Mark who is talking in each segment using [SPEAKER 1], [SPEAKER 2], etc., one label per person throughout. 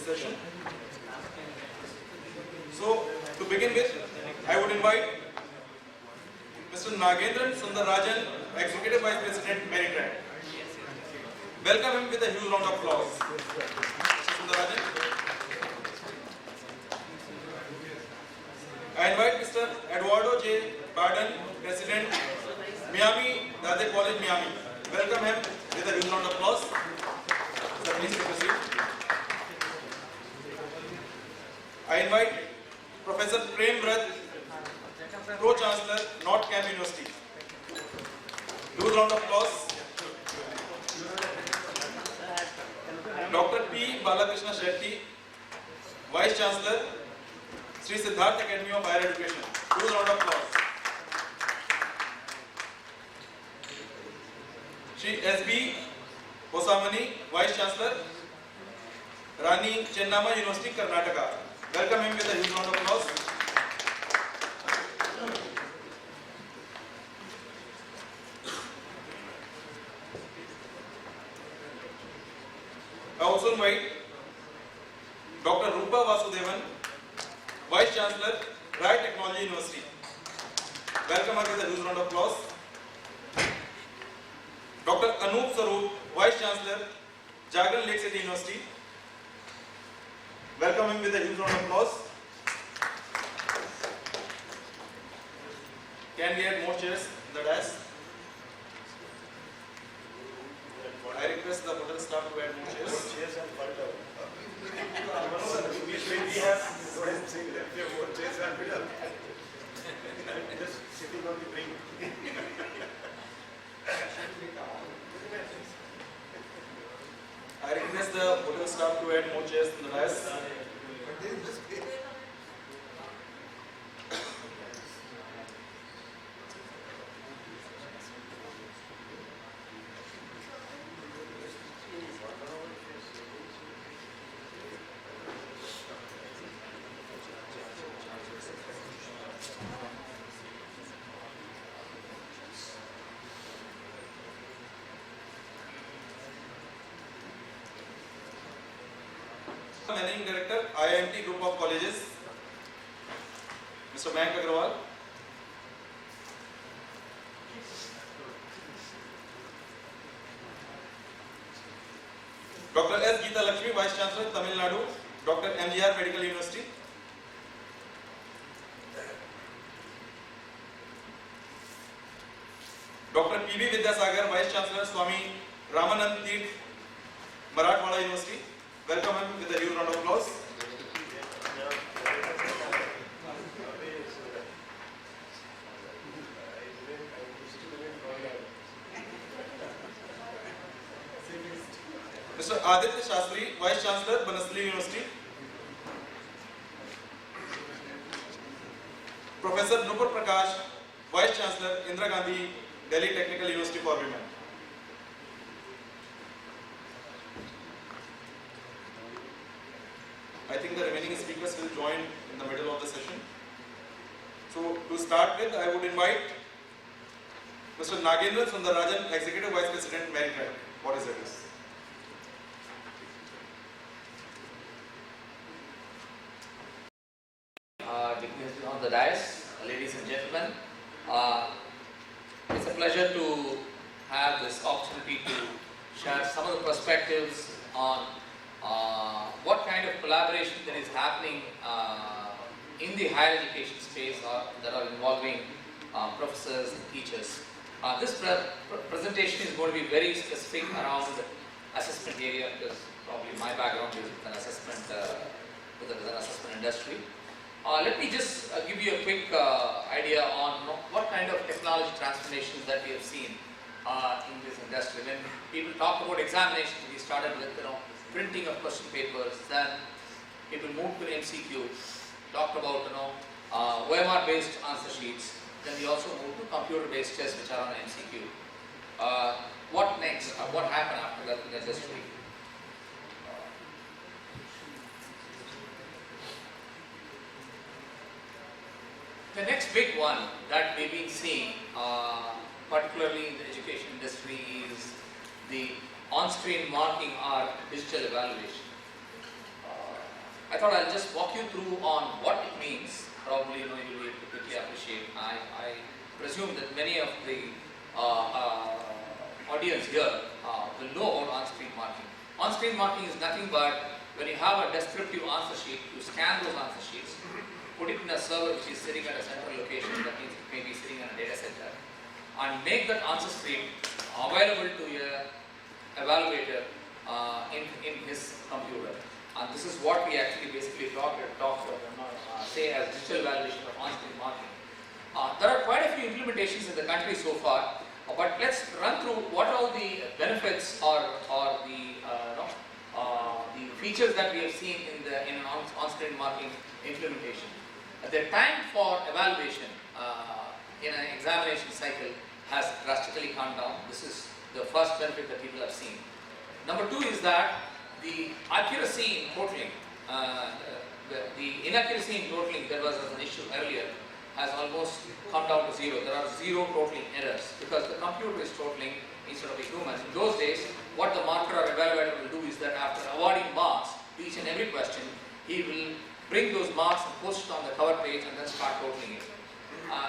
[SPEAKER 1] this session. So, to begin with, I would invite Mr. Nagendran Sundararajan, Executive Vice President, MeritTrac. Welcome him with a huge round of applause. Mr. Sundararajan. I invite Mr. Eduardo J. Padrón, President, Miami, Dade College, Miami. Welcome him with a huge round of applause. Sir, please take a seat. I invite Professor Prem, Vrat, Pro-Chancellor, NorthCap University. Huge round of applause. Dr. P. Balakrishna Shetty, Vice Chancellor, Sri Siddhartha Academy of Higher Education. Huge round of applause. Sri S.B. Hosamani, Vice Chancellor, Rani, Chennamma University, Karnataka. Welcome him with a huge round of applause. I also invite Dr. Rupa Vasudevan, Vice Chancellor, Vrat Technology University. Welcome her with a huge round of applause. Dr. Anoop Swarup, Vice Chancellor, Jagran, Lakecity University. Welcome him with a huge round of applause. Can we add more chairs in the dais? I request the hotel staff to add more chairs.
[SPEAKER 2] Chairs and photo. We have more chairs and middle. Just sitting on the brink.
[SPEAKER 1] I request the hotel staff to add more chairs in the dais. Managing Director, IIMT Group of Colleges, Mr. Agarwal. Dr. S. Geeta Lakshmi, Vice Chancellor, Tamil Nadu, Dr. MGR Medical University. Dr. P.B. Vidyasagar, Vice Chancellor, Swami Ramanand Tirth, Marathwada University. Welcome him with a huge round of applause. Mr. Aditya Shastri, Vice Chancellor, Banasli University. Professor Nupur Prakash, Vice Chancellor, Indira Gandhi, Delhi Technical University for Women. I think the remaining speakers will join in the middle of the session. So, to start with, I would invite Mr. Nagendran Sundararajan, Executive Vice President, MeritTrac. What is it?
[SPEAKER 3] Dignitaries on the dais, ladies and gentlemen, it's a pleasure to have this opportunity to share some of the perspectives on what kind of collaboration that is happening in the higher education space that are involving professors and teachers. This presentation is going to be very specific around the assessment area because probably my background is with an assessment industry. Let me just give you a quick idea on what kind of technology transformations that we have seen in this industry. When people talk about examinations, we started with printing of question papers, then people moved to MCQ, talked about OMR based answer sheets, then we also moved to computer based tests which are on MCQ. What next? What happened after that in the industry? The next big one that we've been seeing, particularly in the education industry, is the on-screen marking or digital evaluation. thought I'll just walk you through on what it means. Probably you'll be able to quickly appreciate. I presume that many of the audience here will know about on-screen marking. On-screen marking is nothing but when you have a descriptive answer sheet, you scan those answer sheets, put it in a server which is sitting at a central location, that means it may be sitting in a data center, and make that answer stream available to a evaluator in his computer. And this is what we actually basically say as digital evaluation of on-screen marking. There are quite a few implementations in the country so far, but let's run through what are all the benefits or the features that we have seen in an on-screen marking implementation. The time for evaluation in an examination cycle has drastically come down. This is the first benefit that people have seen. Number two is that the accuracy in totaling, the inaccuracy in totaling that was an issue earlier has almost come down to zero. There are zero totaling errors because the computer is totaling instead of a human. In those days, what the marker or evaluator will do is that after awarding marks to each and every question, he will bring those marks and post it on the cover page and then start totaling it.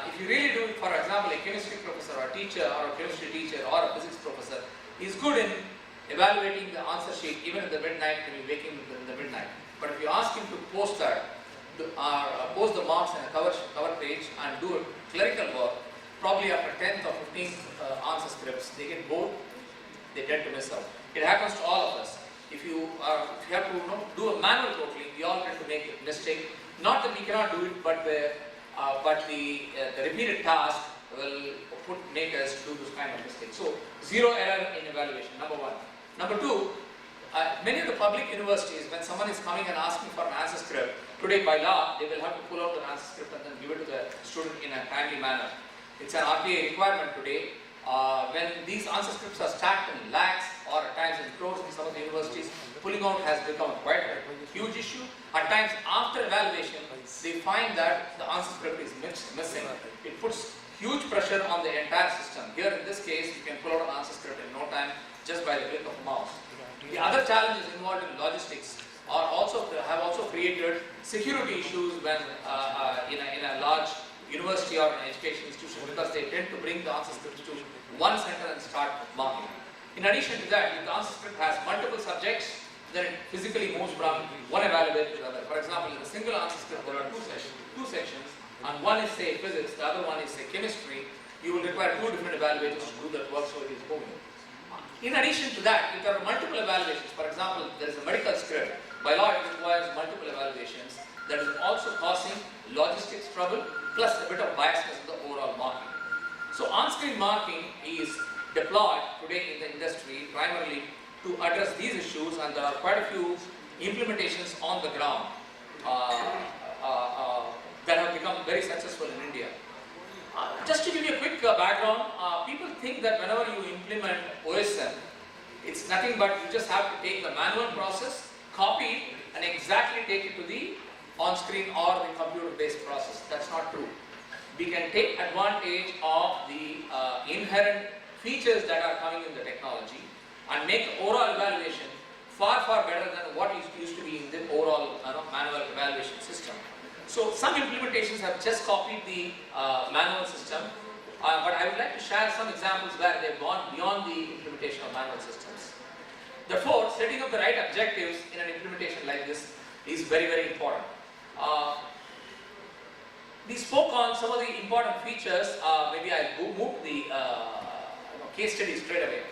[SPEAKER 3] If you really do it, for example, a chemistry professor or a teacher or a chemistry teacher or a physics professor is good in evaluating the answer sheet even in the midnight when you're waking in the midnight. But if you ask him to post that, post the marks on a cover page and do clerical work, probably after 10th or 15th answer scripts, they get bored, they tend to miss out. It happens to all of us. If you have to do a manual totaling, we all tend to make a mistake. Not that we cannot do it, but the repeated task will make us do this kind of mistake. So, zero error in evaluation, number one. Number two, many of the public universities, when someone is coming and asking for an answer script, today by law, they will have to pull out the answer script and then give it to the student in a timely manner. It's an RTA requirement today. When these answer scripts are stacked in lakhs or at times in crores in some of the universities, pulling out has become quite a huge issue. At times after evaluation, they find that the answer script is missing. It puts huge pressure on the entire system. Here in this case, you can pull out an answer script in no time just by the click of a mouse. The other challenges involved in logistics have also created security issues when in a large university or an education institution, because they tend to bring the answer script to one center and start marking. In addition to that, if the answer script has multiple subjects, then it physically moves from one evaluator to the other. For example, in a single answer script, there are two sections, and one is say physics, the other one is say chemistry. You will require two different evaluators to do that work, so it is moving. In addition to that, if there are multiple evaluations, for example, there is a medical script, by law it requires multiple evaluations, that is also causing logistics trouble plus a bit of biasness in the overall marking. So on-screen marking is deployed today in the industry primarily to address these issues, and there are quite a few implementations on the ground that have become very successful in India. Just to give you a quick background, people think that whenever you implement OSM, it's nothing but you just have to take the manual process, copy it, and exactly take it to the on-screen or the computer-based process. That's not true. We can take advantage of the inherent features that are coming in the technology and make overall evaluation far better than what used to be in the overall manual evaluation system. So some implementations have just copied the manual system, but I would like to share some examples where they've gone beyond the implementation of manual systems. Therefore, setting up the right objectives in an implementation like this is very important. We spoke on some of the important features. Maybe I'll move to the case study straight away.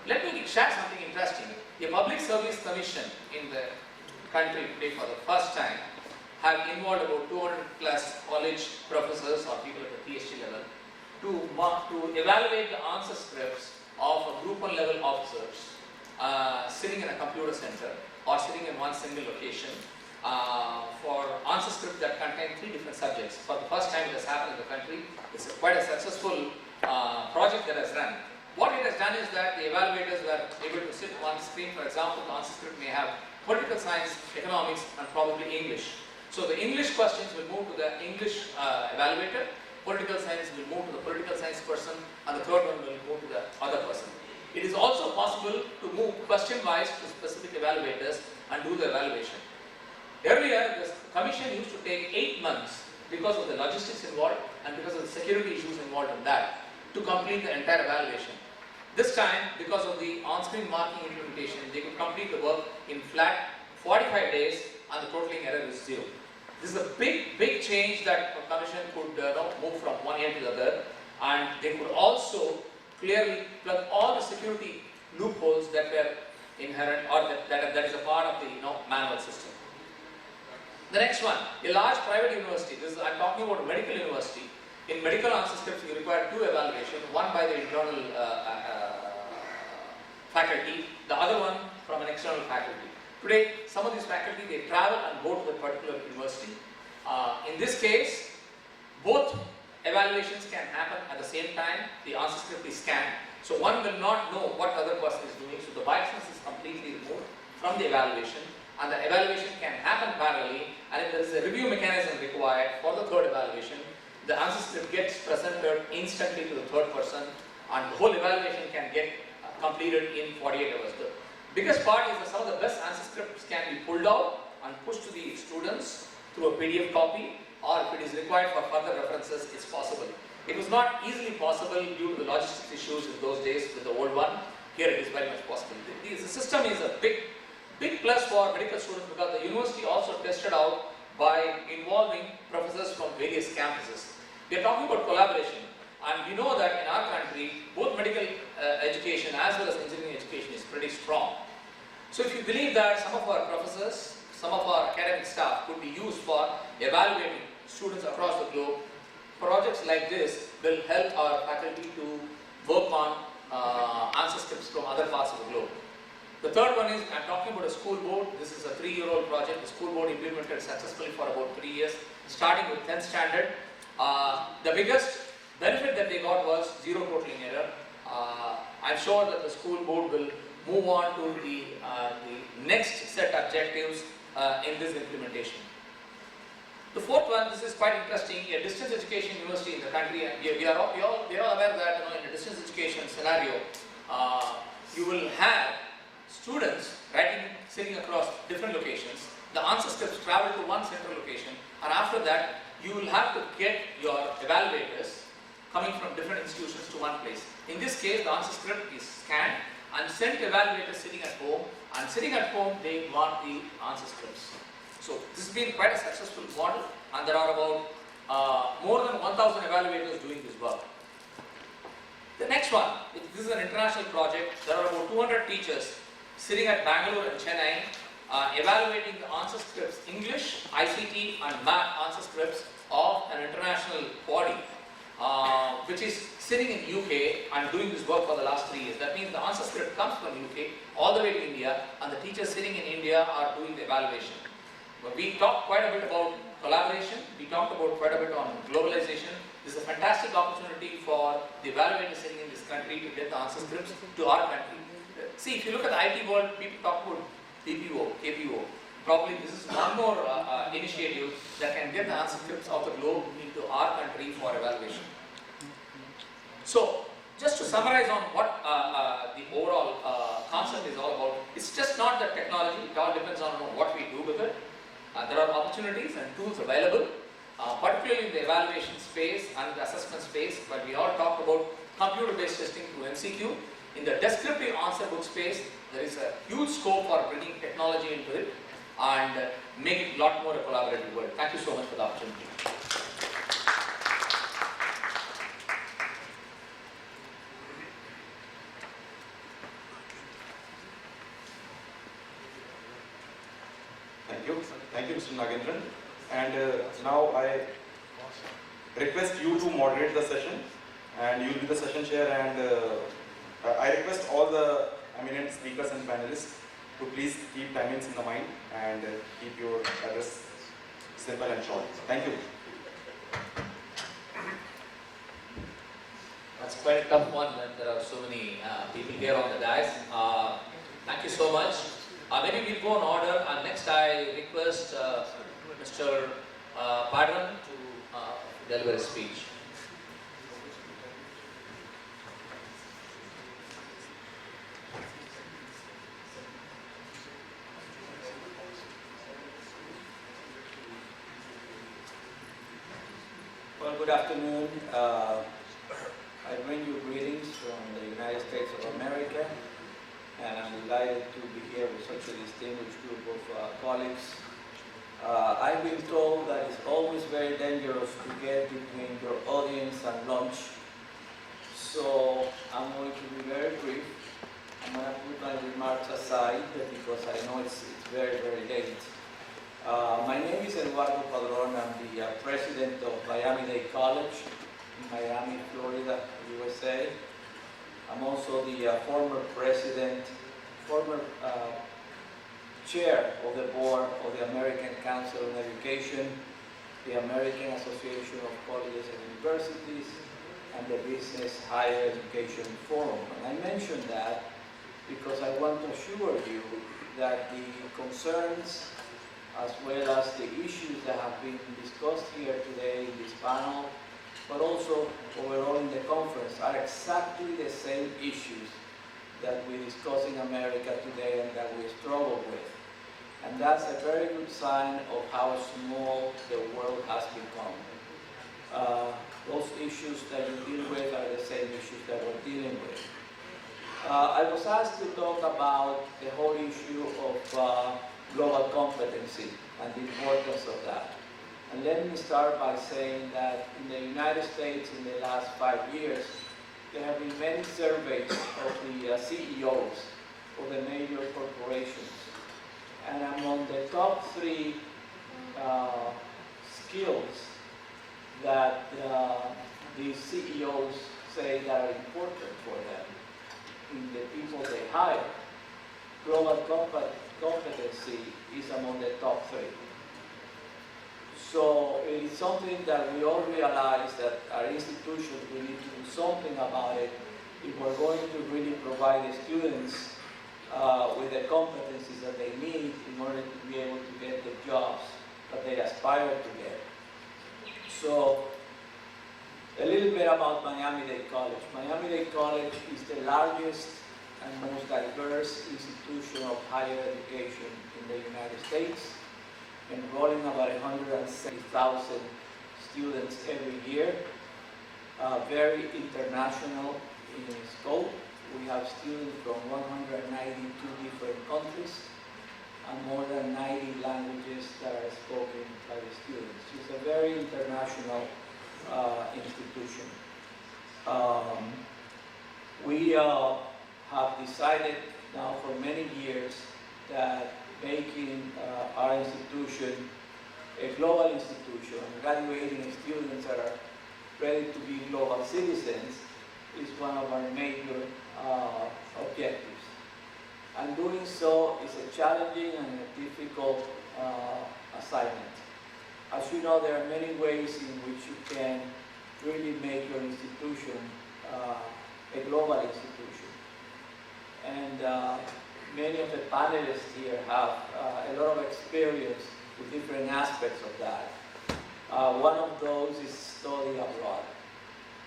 [SPEAKER 3] Let me share something interesting. A public service commission in the country today for the first time have involved about 200 plus college professors or people at the PhD level to evaluate the answer scripts of a group 1 level officers sitting in a computer center or sitting in one single location for answer script that contain 3 different subjects. For the first time it has happened in the country. It's quite a successful project that has run. What it has done is that the evaluators were able to sit on screen. For example, the answer script may have political science, economics, and probably English. So the English questions will move to the English evaluator, political science will move to the political science person, and the third one will move to the other person. It is also possible to move question-wise to specific evaluators and do the evaluation. Earlier, the commission used to take 8 months because of the logistics involved and because of the security issues involved in that to complete the entire evaluation. This time, because of the on-screen marking implementation, they could complete the work in flat 45 days and the totaling error is 0. This is a big change that a commission could move from one end to the other, and they could also clearly plug all the security loopholes that were inherent or that is a part of the manual system. The next one, a large private university. I'm talking about a medical university. In medical answer scripts, you require 2 evaluations, one by the internal faculty, the other one from an external faculty. Today, some of these faculty, they travel and go to the particular university. In this case, both evaluations can happen at the same time. The answer script is scanned, so one will not know what the other person is doing. So the biasness is completely removed from the evaluation, and the evaluation can happen parallelly. And if there is a review mechanism required for the third evaluation, the answer script gets presented instantly to the third person, and the whole evaluation can get completed in 48 hours. The biggest part is that some of the best answer scripts can be pulled out and pushed to the students through a PDF copy, or if it is required for further references, it's possible. It was not easily possible due to the logistics issues in those days with the old one. Here it is very much possible. The system is a big plus for medical students because the university also tested out by involving professors from various campuses. We are talking about collaboration, and we know that in our country, both medical education as well as engineering education is pretty strong. So if you believe that some of our professors, some of our academic staff could be used for evaluating students across the globe, projects like this will help our faculty to work on answer scripts from other parts of the globe. The third one is, I'm talking about a school board. This is a 3-year-old project. The school board implemented successfully for about 3 years, starting with 10th standard. The biggest benefit that they got was 0 totaling error. I'm sure that the school board will move on to the next set objectives in this implementation. The fourth one, this is quite interesting, a distance education university in the country. We are all aware that in a distance education scenario, you will have students sitting across different locations. The answer scripts travel to one central location, and after that, you will have to get your evaluators coming from different institutions to one place. In this case, the answer script is scanned and sent to evaluators sitting at home, and sitting at home, they mark the answer scripts. So this has been quite a successful model, and there are about more than 1,000 evaluators doing this work. The next one, this is an international project. There are about 200 teachers sitting at Bangalore and Chennai, evaluating the answer scripts, English, ICT and math answer scripts of an international body, which is sitting in UK and doing this work for the last 3 years. That means the answer script comes from UK all the way to India, and the teachers sitting in India are doing the evaluation. But we talked quite a bit about collaboration. We talked about quite a bit on globalization. This is a fantastic opportunity for the evaluators sitting in this country to get the answer scripts to our country. See, if you look at the IT world, people talk about BPO, KPO. Probably this is one more initiative that can get the answer scripts of the globe into our country for evaluation. So, just to summarize on what the overall concept is all about, it's just not the technology, it all depends on what we do with it. There are opportunities and tools available, particularly in the evaluation space and the assessment space, but we all talked about computer-based testing through MCQ. In the descriptive answer book space, there is a huge scope for bringing technology into it and make it a lot more a collaborative world. Thank you so much for the opportunity.
[SPEAKER 1] Thank you, Mr. Nagendran. And now I request you to moderate the session, and you will be the session chair, and I request all the eminent speakers and panelists to please keep timings in the mind and keep your address simple and short. Thank you.
[SPEAKER 3] That's quite a tough one when there are so many people here on the dais. Thank you so much. Maybe we'll go in order, and next I request Mr. Padrón to deliver a speech.
[SPEAKER 4] Well, good afternoon. I bring you greetings from the United States of America, and I'm delighted to be here with such a distinguished group of colleagues. I've been told that it's always very dangerous to get between your audience and lunch, so I'm going to be very brief. I'm going to put my remarks aside because I know it's very, very late. My name is Eduardo Padrón. I'm the president of Miami-Dade College in Miami, Florida, USA. I'm also the former chair of the board of the American Council on Education, the American Association of Colleges and Universities, and the Business Higher Education Forum. And I mention that because I want to assure you that the concerns as well as the issues that have been discussed here today in this panel, but also overall in the conference, are exactly the same issues that we discuss in America today and that we struggle with. And that's a very good sign of how small the world has become. Those issues that you deal with are the same issues that we're dealing with. I was asked to talk about the whole issue of global competency and the importance of that. And let me start by saying that in the United States in the last 5 years, there have been many surveys of the CEOs of the major corporations. And among the top 3 skills that these CEOs say that are important for them in the people they hire, global competency is among the top 3. So it is something that we all realize that our institutions, we need to do something about it if we're going to really provide the students with the competencies that they need in order to be able to get the jobs that they aspire to get. So a little bit about Miami-Dade College. Miami-Dade College is the largest and most diverse institution of higher education in the United States, enrolling about 170,000 students every year. Very international in scope. We have students from 192 different countries and more than 90 languages that are spoken by the students. It's a very international institution. We have decided now for many years that making our institution a global institution, graduating students that are ready to be global citizens, is one of our major objectives. And doing so is a challenging and a difficult assignment. As you know, there are many ways in which you can really make your institution a global institution. And many of the panelists here have a lot of experience with different aspects of that. One of those is study abroad,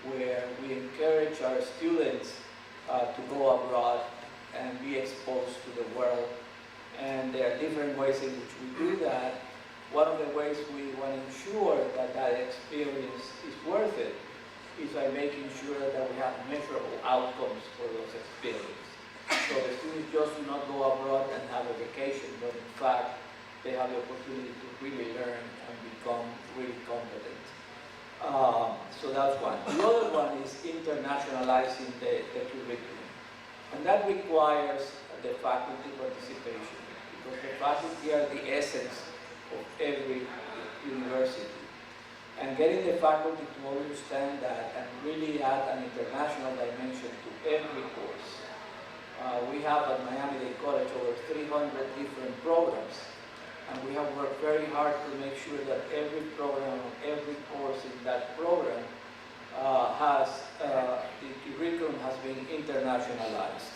[SPEAKER 4] where we encourage our students to go abroad and be exposed to the world. And there are different ways in which we do that. One of the ways we want to ensure that that experience is worth it is by making sure that we have measurable outcomes for those experiences. So the students just do not go abroad and have a vacation, but in fact, they have the opportunity to really learn and become really competent. So that's one. The other one is internationalizing the curriculum. And that requires the faculty participation, because the faculty are the essence of every university. And getting the faculty to understand that and really add an international dimension to every course. We have at Miami-Dade College over 300 different programs, and we have worked very hard to make sure that every program, every course in that program the curriculum has been internationalized.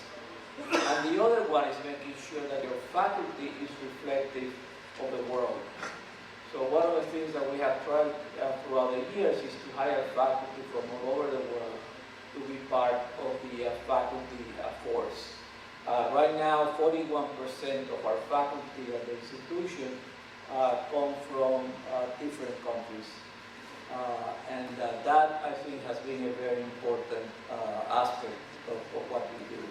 [SPEAKER 4] And the other one is making sure that your faculty is reflective of the world. So one of the things that we have tried throughout the years is to hire faculty from all over the world to be part of the faculty force. Right now, 41% of our faculty at the institution come from different countries. And that, I think, has been a very important aspect of what we do.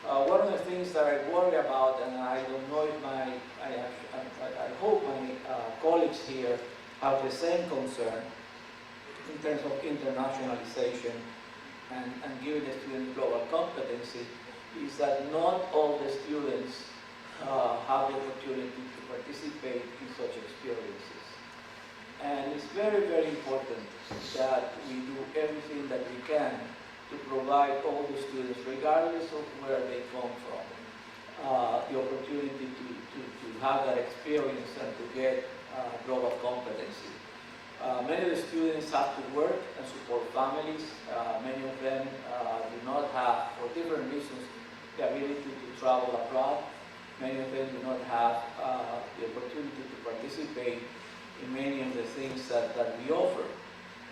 [SPEAKER 4] One of the things that I worry about, and I don't know if I hope my colleagues here have the same concern in terms of internationalization and giving the students global competency, is that not all the students have the opportunity to participate in such experiences. And it's very, very important that we do everything that we can to provide all the students, regardless of where they come from, the opportunity to have that experience and to get global competency. Many of the students have to work and support families. Many of them do not have, for different reasons, the ability to travel abroad. Many of them do not have the opportunity to participate in many of the things that we offer.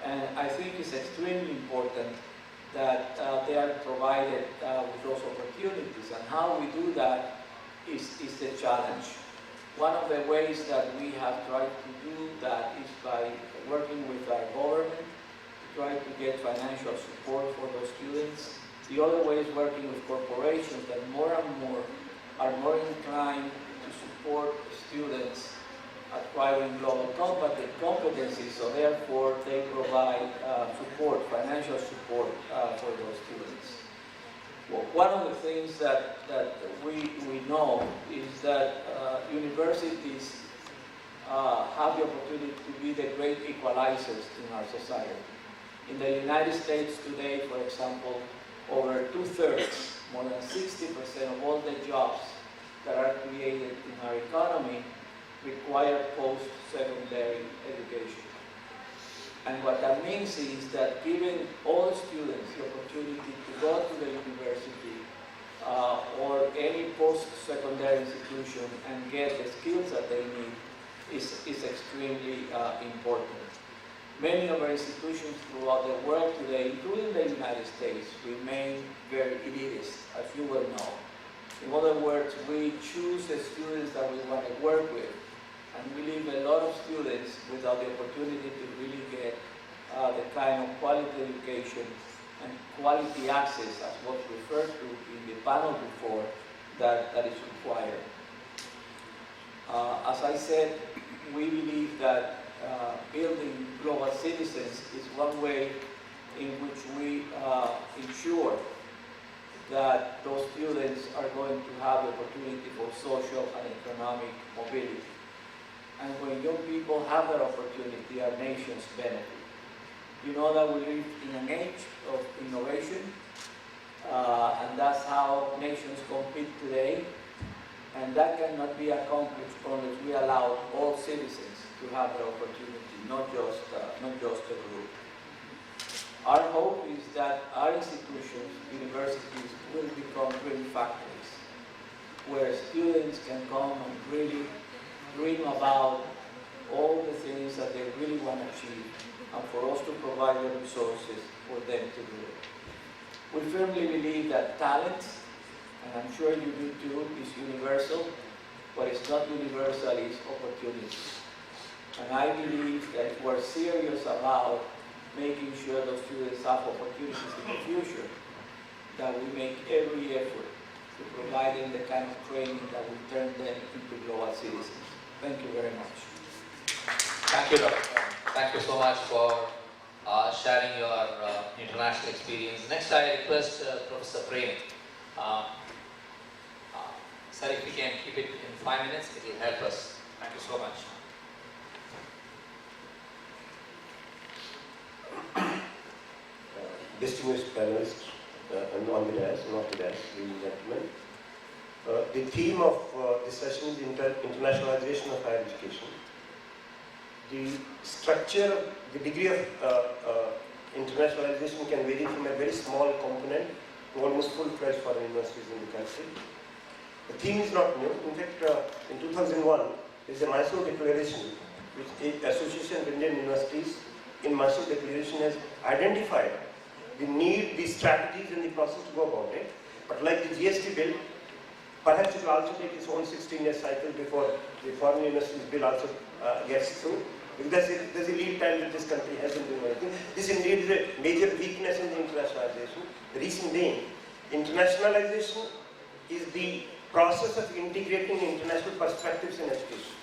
[SPEAKER 4] And I think it's extremely important that they are provided with those opportunities. And how we do that is the challenge. One of the ways that we have tried to do that is by working with our government to try to get financial support for those students. The other way is working with corporations that more and more are more inclined to support students acquiring global competencies, so therefore they provide support, financial support for those students. Well, one of the things that we know is that universities have the opportunity to be the great equalizers in our society. In the United States today, for example, over 2/3, more than 60% of all the jobs that are created in our economy require post-secondary education. And what that means is that giving all students the opportunity to go to the university or any post-secondary institution and get the skills that they need is extremely important. Many of our institutions throughout the world today, including the United States, remain very elitist, as you well know. In other words, we choose the students that we want to work with, and we leave a lot of students without the opportunity to really get the kind of quality education and quality access, as was referred to in the panel before, that is required. As I said, we believe that building global citizens is one way in which we ensure that those students are going to have the opportunity for social and economic mobility. And when young people have that opportunity, our nations benefit. You know that we live in an age of innovation, and that's how nations compete today. And that cannot be accomplished unless we allow all citizens to have the opportunity, not just a group. Our hope is that our institutions, universities, will become dream factories, where students can come and really dream about all the things that they really want to achieve, and for us to provide the resources for them to do it. We firmly believe that talent, and I'm sure you do too, is universal. What is not universal is opportunity. And I believe that if we're serious about making sure those students have opportunities in the future, that we make every effort to provide them the kind of training that will turn them into global citizens. Thank you very much.
[SPEAKER 3] Thank you, Dr. Prem. Thank you so much for sharing your international experience. Next, I request Professor Prem. Sir, if we can keep it in 5 minutes, it will help us. Thank you so much.
[SPEAKER 2] Distinguished panelists and on the dais, not the dais, ladies and gentlemen. The theme of this session is internationalization of higher education. The structure, the degree of internationalization can vary from a very small component to almost full-fledged foreign universities in the country. The theme is not new. In fact, in 2001, there is a Mysore Declaration, which the Association of Indian Universities in Mysore Declaration has identified the need, the strategies and the process to go about it. But like the GST bill, perhaps it will also take its own 16-year cycle before the Foreign Universities Bill also gets through. Because there's a lead time that this country hasn't been working. This indeed is a major weakness in the internationalization. The reason being, internationalization is the process of integrating international perspectives in education.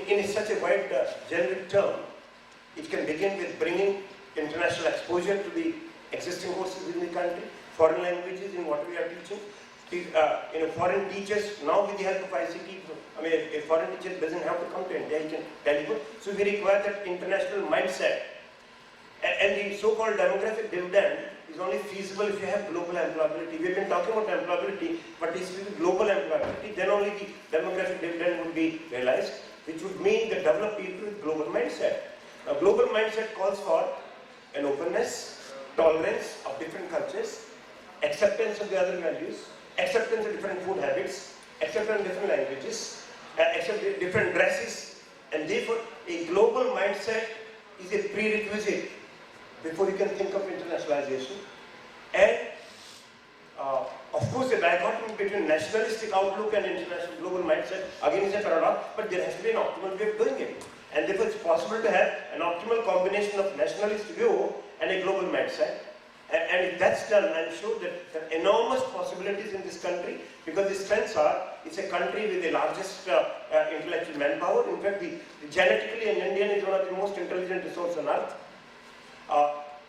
[SPEAKER 2] In such a wide generic term, it can begin with bringing international exposure to the existing courses in the country, foreign languages in what we are teaching. Foreign teachers, now with the help of ICT, a foreign teacher doesn't have to come to India, he can deliver. So we require that international mindset. And the so-called demographic dividend is only feasible if you have global employability. We've been talking about employability, but it's with global employability, then only the demographic dividend would be realized, which would mean the developed people with global mindset. A global mindset calls for an openness, tolerance of different cultures, acceptance of the other values, acceptance of different food habits, acceptance of different languages, acceptance of different dresses, and therefore a global mindset is a prerequisite before you can think of internationalization. And of course the dichotomy between nationalistic outlook and international global mindset again is a paradox, but there has to be an optimal way of doing it. And therefore it's possible to have an optimal combination of nationalist view and a global mindset. And if that's done, I'm sure that there are enormous possibilities in this country, because the strengths are, it's a country with the largest intellectual manpower. In fact, genetically an Indian is one of the most intelligent resources on earth.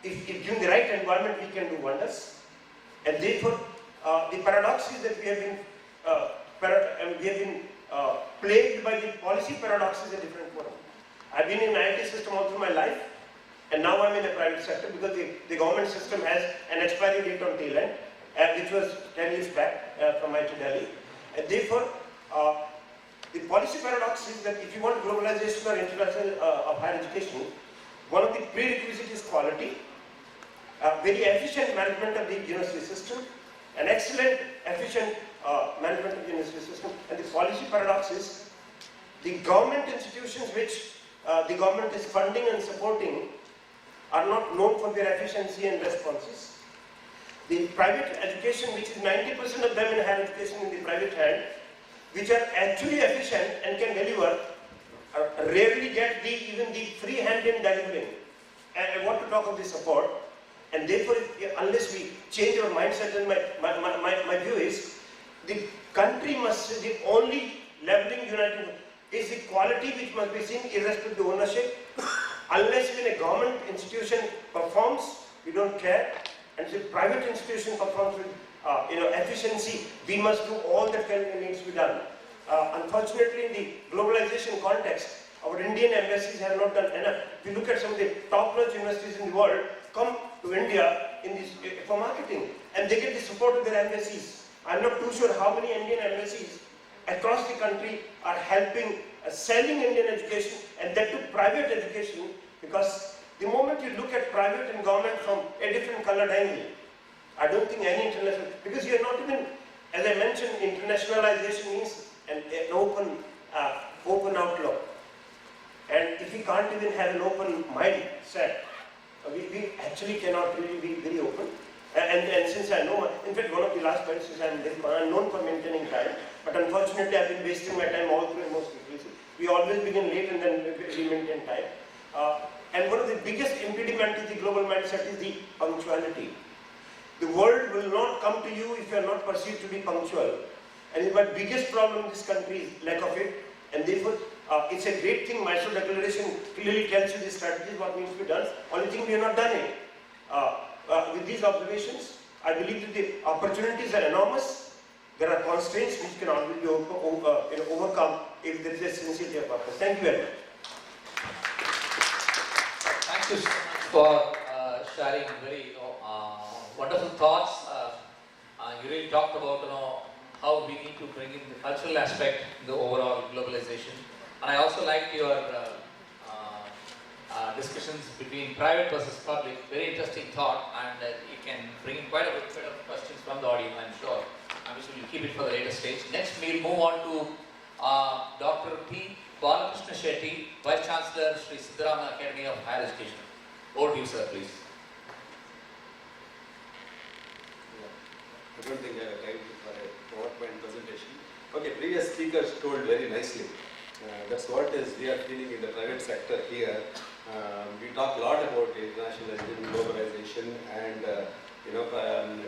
[SPEAKER 2] If given the right environment, we can do wonders. And therefore, the paradox is that we have been plagued by the policy paradoxes in different forms. I've been in the IT system all through my life. And now I'm in the private sector because the government system has an expiry date on tail end, which was 10 years back from IT Delhi. And therefore, the policy paradox is that if you want globalization or international of higher education, one of the prerequisites is quality, very efficient management of the university system, an excellent, efficient management of the university system. And the policy paradox is the government institutions which the government is funding and supporting are not known for their efficiency and responses. The private education, which is 90% of them in higher education in the private hand, which are actually efficient and can deliver, rarely get even the free hand in delivering. And I want to talk of the support. And therefore, unless we change our mindset, and my view is, the country must, the only leveling united is the quality which must be seen irrespective of ownership. Unless when a government institution performs, we don't care, and if a private institution performs with efficiency, we must do all that needs to be done. Unfortunately, in the globalization context, our Indian embassies have not done enough. If you look at some of the top-notch universities in the world, come to India for marketing, and they get the support of their embassies. I'm not too sure how many Indian embassies across the country are helping selling Indian education, and that to private education, because the moment you look at private and government from a different colored angle, I don't think any international, because you're not even, as I mentioned, internationalization means an open outlook. And if we can't even have an open mindset, we actually cannot really be very open. And since I know, in fact, one of the last points is I'm known for maintaining time, but unfortunately I've been wasting my time all through in most cases. We always begin late and then we maintain time. And one of the biggest impediment to the global mindset is the punctuality. The world will not come to you if you are not perceived to be punctual. And my biggest problem in this country is lack of it. And therefore, it's a great thing. Mysore Declaration clearly tells you the strategies, what needs to be done. Only thing we have not done it. With these observations, I believe that the opportunities are enormous. There are constraints which can always be overcome if there is a sincerity of purpose. Thank you very much.
[SPEAKER 3] Thank you for sharing very wonderful thoughts. You really talked about how we need to bring in the cultural aspect in the overall globalization. And I also liked your discussions between private versus public. Very interesting thought, and you can bring in quite a bit of questions from the audience, I'm sure. I'm sure we'll keep it for the later stage. Next, we'll move on to Dr. P. Balakrishna Shetty, Vice Chancellor, Sri Siddhartha Academy of Higher Education. Over to you, sir, please.
[SPEAKER 5] I don't think I have time for a PowerPoint presentation. Okay, previous speakers told very nicely. That's what is we are feeling in the private sector here. We talk a lot about internationalization, globalization, and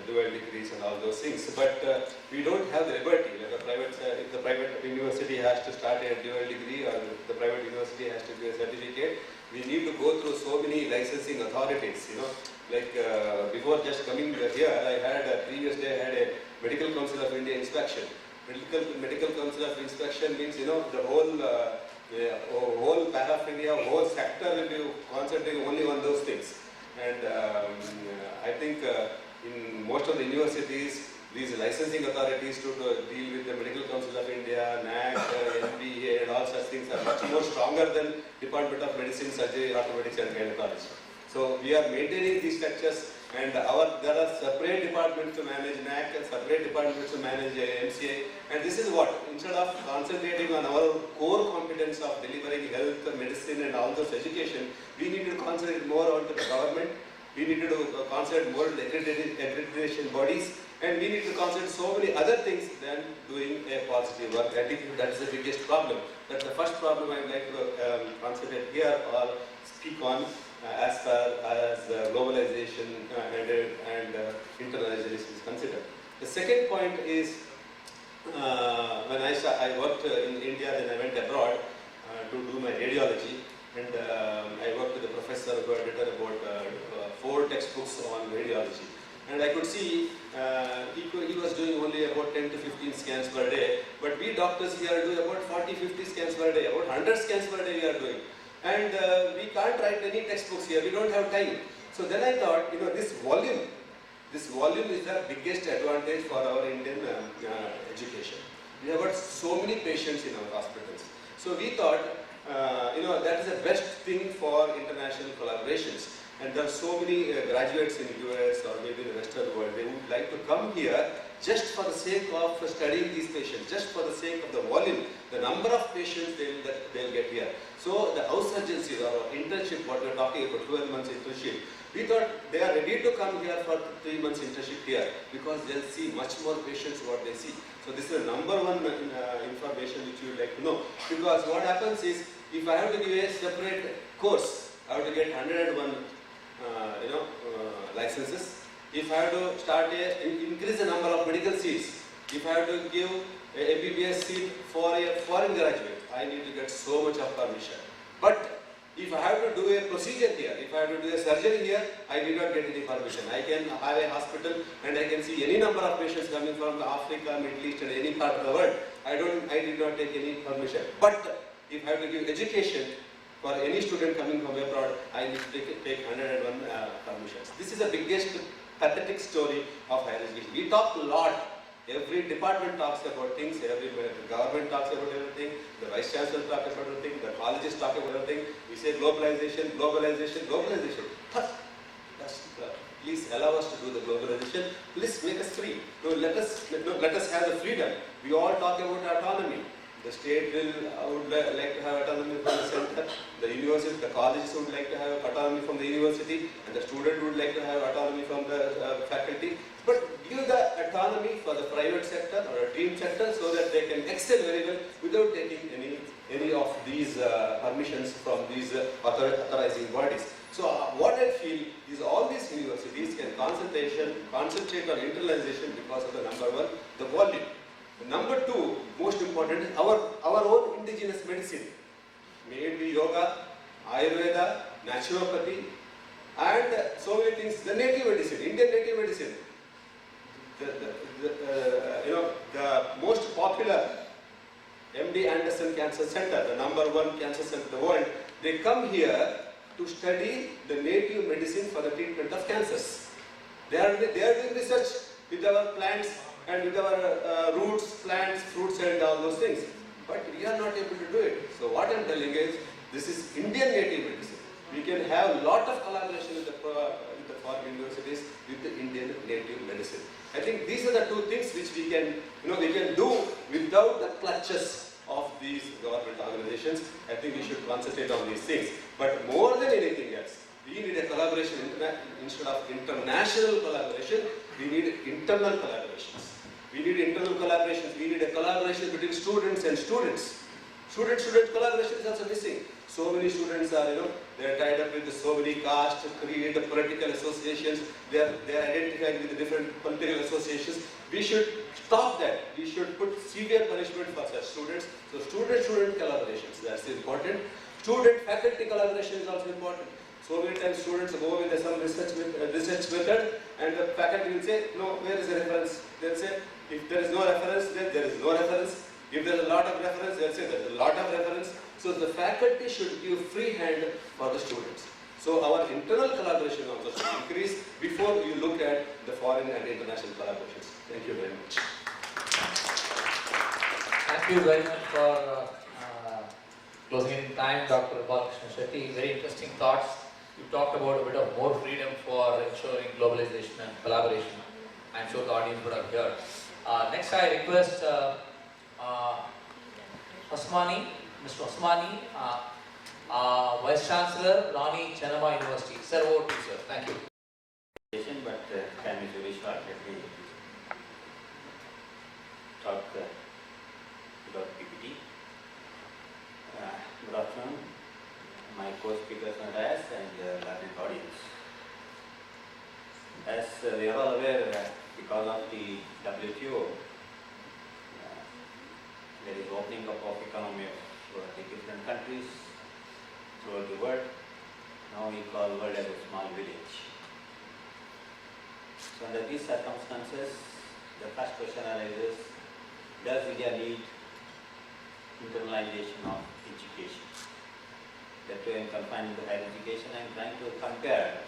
[SPEAKER 5] dual degrees and all those things. But we don't have the liberty. Like if the private university has to start a dual degree, or the private university has to do a certificate, we need to go through so many licensing authorities. Like before just coming here, I had previous day I had a Medical Council of India inspection. Medical Council of Inspection means, the whole paraphernalia, whole sector will be concentrating only on those things. And I think in most of the universities, these licensing authorities to deal with the Medical Council of India, NAC, NPA and all such things are much more stronger than Department of Medicine, Surgery, Orthopedics and Gynecology. So we are maintaining these structures, and there are separate departments to manage NAC and separate departments to manage MCA. And this is what, instead of concentrating on our core competence of delivering health, medicine and all those education, we need to concentrate more on the government. We need to concentrate more on the accreditation bodies, and we need to concentrate so many other things than doing a positive work. I think that is the biggest problem. That's the first problem I would like to concentrate here or speak on. As far as globalization and internationalization is considered. The second point is when I worked in India, then I went abroad to do my radiology, and I worked with a professor who had written about 4 textbooks on radiology. And I could see he was doing only about 10 to 15 scans per day, but we doctors here do about 40-50 scans per day, about 100 scans per day we are doing. And we can't write any textbooks here, we don't have time. So then I thought, this volume is the biggest advantage for our Indian education. We have got so many patients in our hospitals. So we thought, that is the best thing for international collaborations. And there are so many graduates in US or maybe in the rest of the world, they would like to come here just for the sake of studying these patients, just for the sake of the volume, the number of patients they'll get here. So the house urgency or internship, what we're talking about, 12 months internship, we thought they are ready to come here for 3 months internship here because they'll see much more patients what they see. So this is the number one information which you would like to know. Because what happens is, if I have to give a separate course, I have to get 101 licenses. If I have to increase the number of medical seats, if I have to give a MBBS seat for a foreign graduate, I need to get so much of permission. But if I have to do a procedure here, if I have to do a surgery here, I need not get any permission. I can have a hospital and I can see any number of patients coming from Africa, Middle East and any part of the world. I did not take any permission. But if I have to give education for any student coming from abroad, I need to take 101 permissions. This is the biggest pathetic story of higher education. We talk a lot. Every department talks about things, the government talks about everything, the Vice Chancellor talks about everything, the colleges talk about everything. We say globalization, globalization, globalization. Please allow us to do the globalization. Please make us free. Let us have the freedom. We all talk about autonomy. The state would like to have autonomy from the center, the university, the colleges would like to have autonomy from the university, and the student would like to have autonomy from the faculty. But give the autonomy for the private sector or a team sector so that they can excel very well without taking any of these permissions from these authorizing bodies. So what I feel is all these universities can concentrate on internalization because of the number one, the volume. Number two, most important, is our own indigenous medicine. May it be yoga, Ayurveda, naturopathy, and so many things. The native medicine, Indian native medicine. The most popular MD Anderson Cancer Center, the number one cancer center in the world, they come here to study the native medicine for the treatment of cancers. They are doing research with our plants and with our roots, plants, fruits and all those things. But we are not able to do it. So what I am telling is, this is Indian native medicine. We can have a lot of collaboration with the foreign universities with the Indian native medicine. I think these are the two things which we can do without the clutches of these government organizations. I think we should concentrate on these things. But more than anything else, we need a collaboration instead of international collaboration. We need internal collaborations. We need internal collaborations. We need a collaboration between students and students. Student-student collaboration is also missing. So many students are, they are tied up with so many caste, creed, political associations. They are identified with different political associations. We should stop that. We should put severe punishment for such students. So student-student collaborations, that's important. Student-faculty collaboration is also important. So many times students go with some research method and the faculty will say, no, where is the reference? They'll say, if there is no reference, then there is no reference. If there is a lot of reference, they'll say there is a lot of reference. So the faculty should give free hand for the students. So our internal collaboration also should increase before you look at the foreign and international collaborations. Thank you very much.
[SPEAKER 3] Thank you very much for closing in time, Dr. Balakrishna Shetty. Very interesting thoughts. You talked about a bit of more freedom for ensuring globalization and collaboration. I'm sure the audience would have heard. Next, I request Hosamani, Mr. Hosamani, Vice Chancellor, Rani, Chennamma University. Sir, over to you, sir. Thank you.
[SPEAKER 6] But time is very short. Let me talk about PPT. Good afternoon, my co-speakers on DAS and learning audience. As we are all aware, because of the WTO, there is opening up of economy of the different countries throughout the world. Now we call world as a small village. So under these circumstances, the first question arises, does India need internalization of education? That way I am confined to higher education. I am trying to compare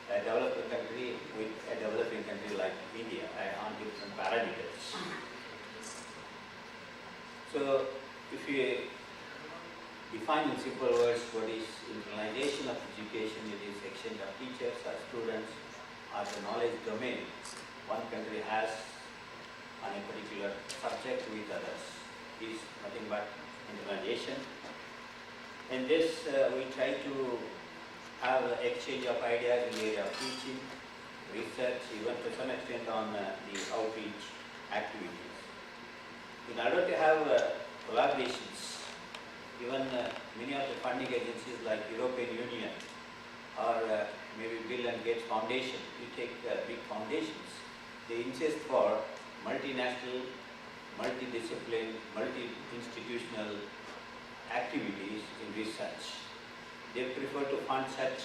[SPEAKER 6] a developing country with a developing country like India on different parameters. So if we define in simple words what is internalization of education, it is exchange of teachers or students or the knowledge domain one country has on a particular subject with others is nothing but internalization. In this we try to have exchange of ideas in the area of teaching, research, even to some extent on the outreach activities. In order to have collaborations, even many of the funding agencies like European Union or maybe Bill and Gates Foundation, you take big foundations, they insist for multinational, multidiscipline, multi-institutional activities in research. They prefer to fund such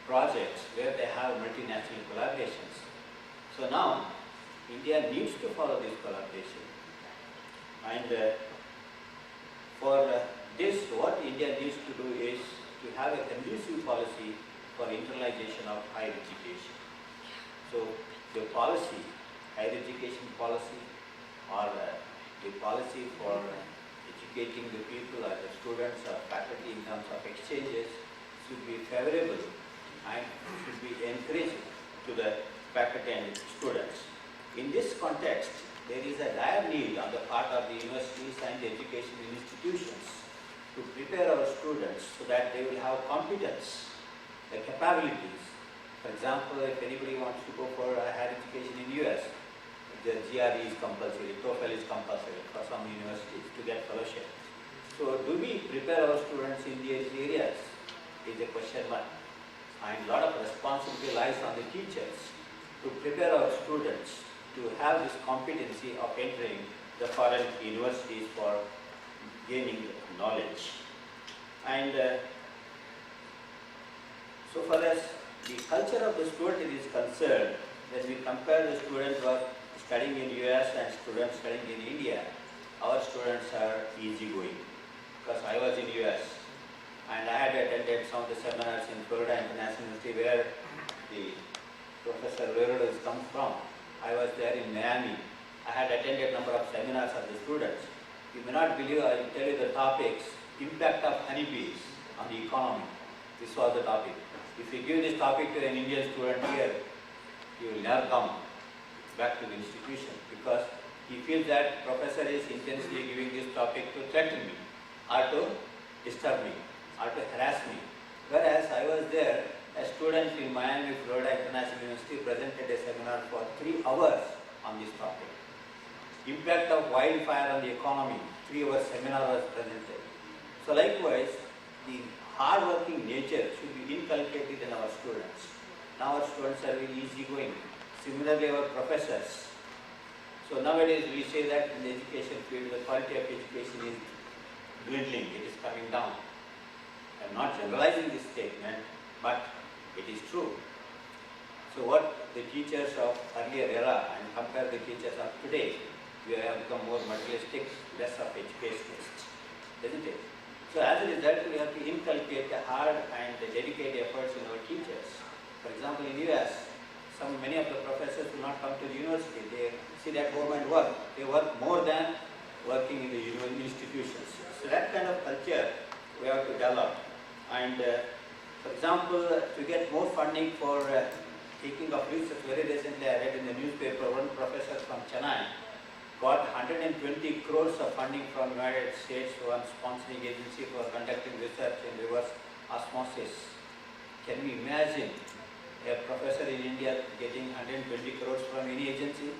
[SPEAKER 6] projects where they have multinational collaborations. So now, India needs to follow this collaboration. And for this, what India needs to do is to have a conducive policy for internalization of higher education. So the policy, higher education policy, or the policy for educating the people or the students or faculty in terms of exchanges should be favorable and should be encouraging to the faculty and students. In this context, there is a dire need on the part of the universities and the education institutions to prepare our students so that they will have competence, the capabilities. For example, if anybody wants to go for higher education in US, the GRE is compulsory, TOEFL is compulsory for some universities to get fellowship. So do we prepare our students in these areas is a question mark. And a lot of responsibility lies on the teachers to prepare our students to have this competency of entering the foreign universities for gaining knowledge. And so far as the culture of the student is concerned, when we compare the students who are studying in US and students studying in India, our students are easygoing. Because I was in US and I had attended some of the seminars in Florida International University where the Professor Eduardo has come from. I was there in Miami. I had attended a number of seminars of the students. You may not believe, I will tell you the topics, impact of honeybees on the economy. This was the topic. If you give this topic to an Indian student here, he will never come back to the institution because he feels that professor is intensely giving this topic to threaten me or to disturb me or to harass me. Whereas I was there, a student in Miami, Florida International University presented a seminar for 3 hours on this topic. Impact of wildfire on the economy, 3-hour seminar was presented. So likewise, the hard-working nature should be inculcated in our students. Now our students are very easygoing. Similarly, our professors. So nowadays we say that in the education field, the quality of education is dwindling, it is coming down. I am not generalizing this statement, but it is true. So what the teachers of earlier era and compare the teachers of today, we have become more materialistic, less of educationist, isn't it? So as a result, we have to inculcate a hard and dedicated efforts in our teachers. For example, in US, many of the professors will not come to the university. They see that home and work. They work more than working in the institutions. So that kind of culture we have to develop. And for example, to get more funding for taking of research, very recently I read in the newspaper, one professor from Chennai got 120 crores of funding from United States, one sponsoring agency for conducting research in reverse osmosis. Can we imagine a professor in India getting 120 crores from any agency?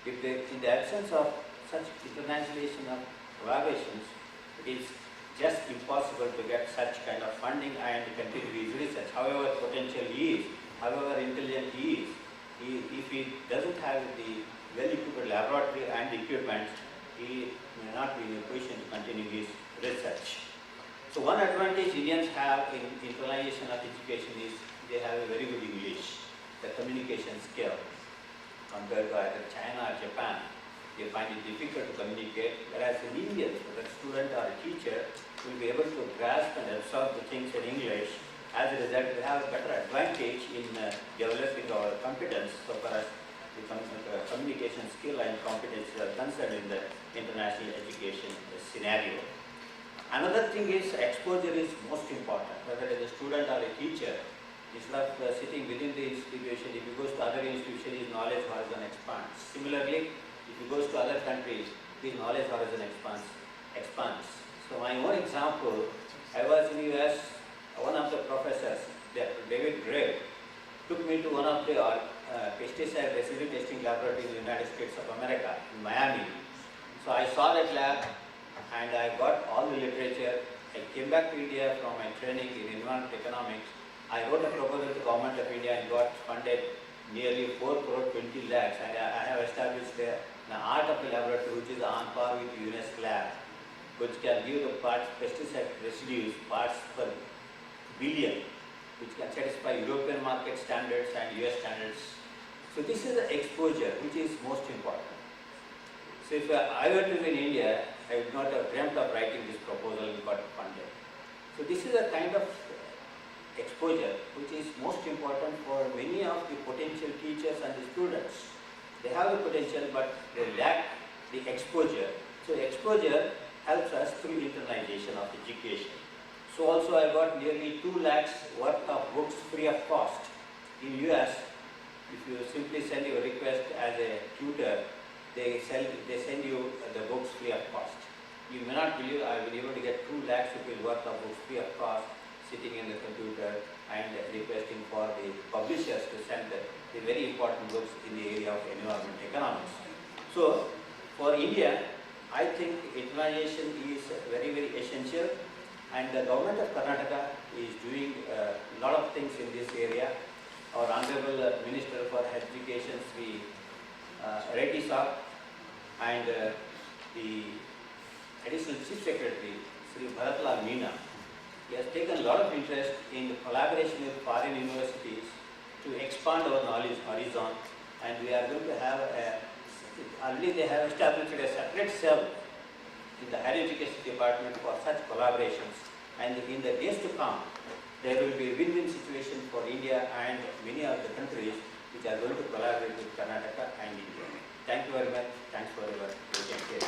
[SPEAKER 6] If they, in the absence of such internationalization of collaborations, it is just impossible to get such kind of funding and continue his research. However potential he is, however intelligent he is, if he doesn't have the well-equipped laboratory and equipment, he may not be in a position to continue his research. So one advantage Indians have in internationalization of education is they have a very good English, the communication skill. Compared to either China or Japan, they find it difficult to communicate, whereas in Indians, whether a student or a teacher, will be able to grasp and absorb the things in English. As a result, we have a better advantage in developing our competence so far as the communication skill and competence are concerned in the international education scenario. Another thing is exposure is most important, whether it is a student or a teacher. Instead of sitting within the institution, if he goes to other institutions, his knowledge horizon expands. Similarly, if he goes to other countries, his knowledge horizon expands. So my own example, I was in US, one of the professors, David Gray, took me to one of the pesticide residue testing laboratories in the United States of America, in Miami. So I saw that lab and I got all the literature. I came back to India from my training in environmental economics. I wrote a proposal to Government of India and got funded nearly 4 crore 20 lakhs, and I have established the art of the laboratory, which is on par with UNESCO lab, which can give the parts pesticide residues, parts per billion, which can satisfy European market standards and US standards. So this is the exposure which is most important. So if I were to be in India, I would not have dreamt of writing this proposal and got funded. So this is a kind of exposure which is most important for many of the potential teachers and the students. They have the potential but they lack the exposure. So exposure helps us through internalization of education. So also I got nearly 2 lakhs worth of books free of cost. In US, if you simply send your request as a tutor, they send you the books free of cost. You may not believe I will be able to get 2 lakhs rupees worth of books free of cost, sitting in the computer and requesting for the publishers to send the very important books in the area of environment economics. So for India, I think internationalization is very, very essential, and the government of Karnataka is doing a lot of things in this area. Our Honorable Minister for Education, Sri Reddy Sir, and the Additional Chief Secretary, Sri Bharatla Meena, he has taken a lot of interest in the collaboration with foreign universities to expand our knowledge horizon, and we are going to have already they have established a separate cell in the higher education department for such collaborations, and in the days to come, there will be a win-win situation for India and many of the countries which are going to collaborate with Karnataka and India. Thank you very much. Thanks for your attention.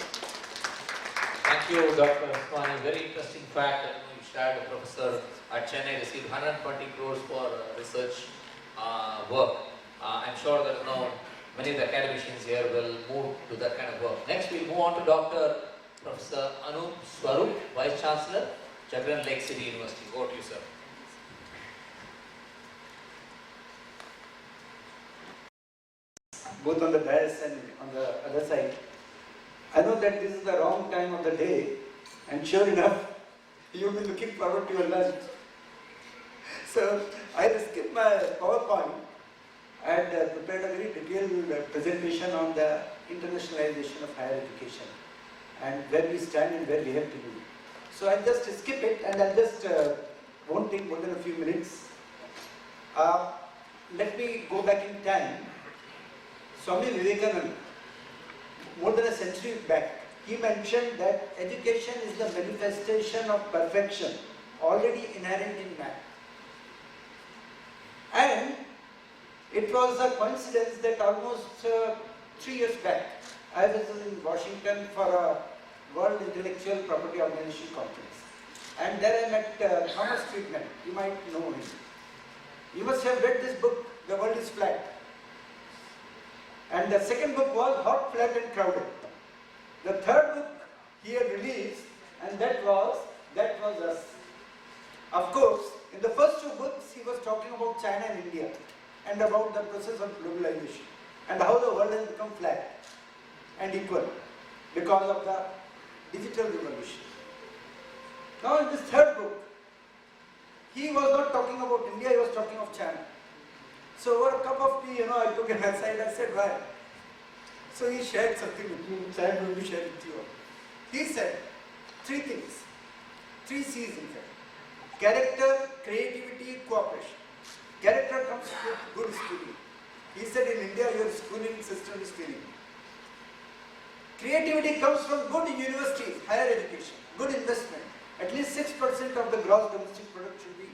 [SPEAKER 3] Thank you, Dr. Hosamani. Very interesting fact that you shared. A professor at Chennai received 120 crores for research work. I'm sure that many of the academicians here will move to that kind of work. Next, we'll move on to Dr. Professor Anoop Swarup, Vice Chancellor, Jagran, Lakecity University. Over to you, sir.
[SPEAKER 7] Both on the dais and on the other side, I know that this is the wrong time of the day, and sure enough, you'll be looking forward to your lunch. So I skipped my PowerPoint and prepared a very detailed presentation on the internationalization of higher education and where we stand and where we have to do. So I'll just skip it, and I'll just won't take more than a few minutes. Let me go back in time. Swami Vivekananda, more than a century back, he mentioned that education is the manifestation of perfection already inherent in man. And it was a coincidence that almost 3 years back, I was in Washington for a World Intellectual Property Organization conference. And there I met Thomas Friedman. You might know him. You must have read this book, The World is Flat. And the second book was Hot, Flat and Crowded. The third book he had released, and that was Us. Of course, in the first 2 books he was talking about China and India and about the process of globalization and how the world has become flat and equal because of the digital revolution. Now in this third book, he was not talking about India, he was talking of China. So over a cup of tea, I took him aside, I said, why? So he shared something with me, which I am going to share with you all. He said 3 things, 3 C's in fact. Character, creativity, cooperation. Character comes with good schooling. He said in India your schooling system is failing. Creativity comes from good universities, higher education, good investment. At least 6% of the gross domestic product should be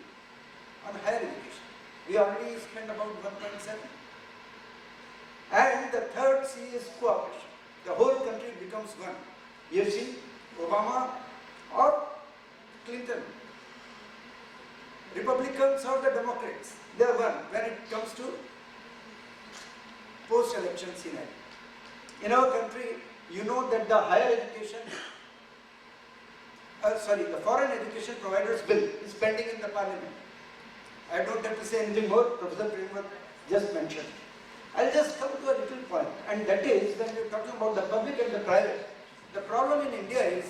[SPEAKER 7] on higher education. We already spend about 1.7. And the third C is cooperation. The whole country becomes one. You have seen Obama or Clinton, Republicans or the Democrats, they are one when it comes to post-election scenario. In our country, you know that the higher education, the foreign education providers bill is pending in the parliament. I don't have to say anything more, Professor Prem just mentioned. I'll just come to a little point, and that is when we're talking about the public and the private. The problem in India is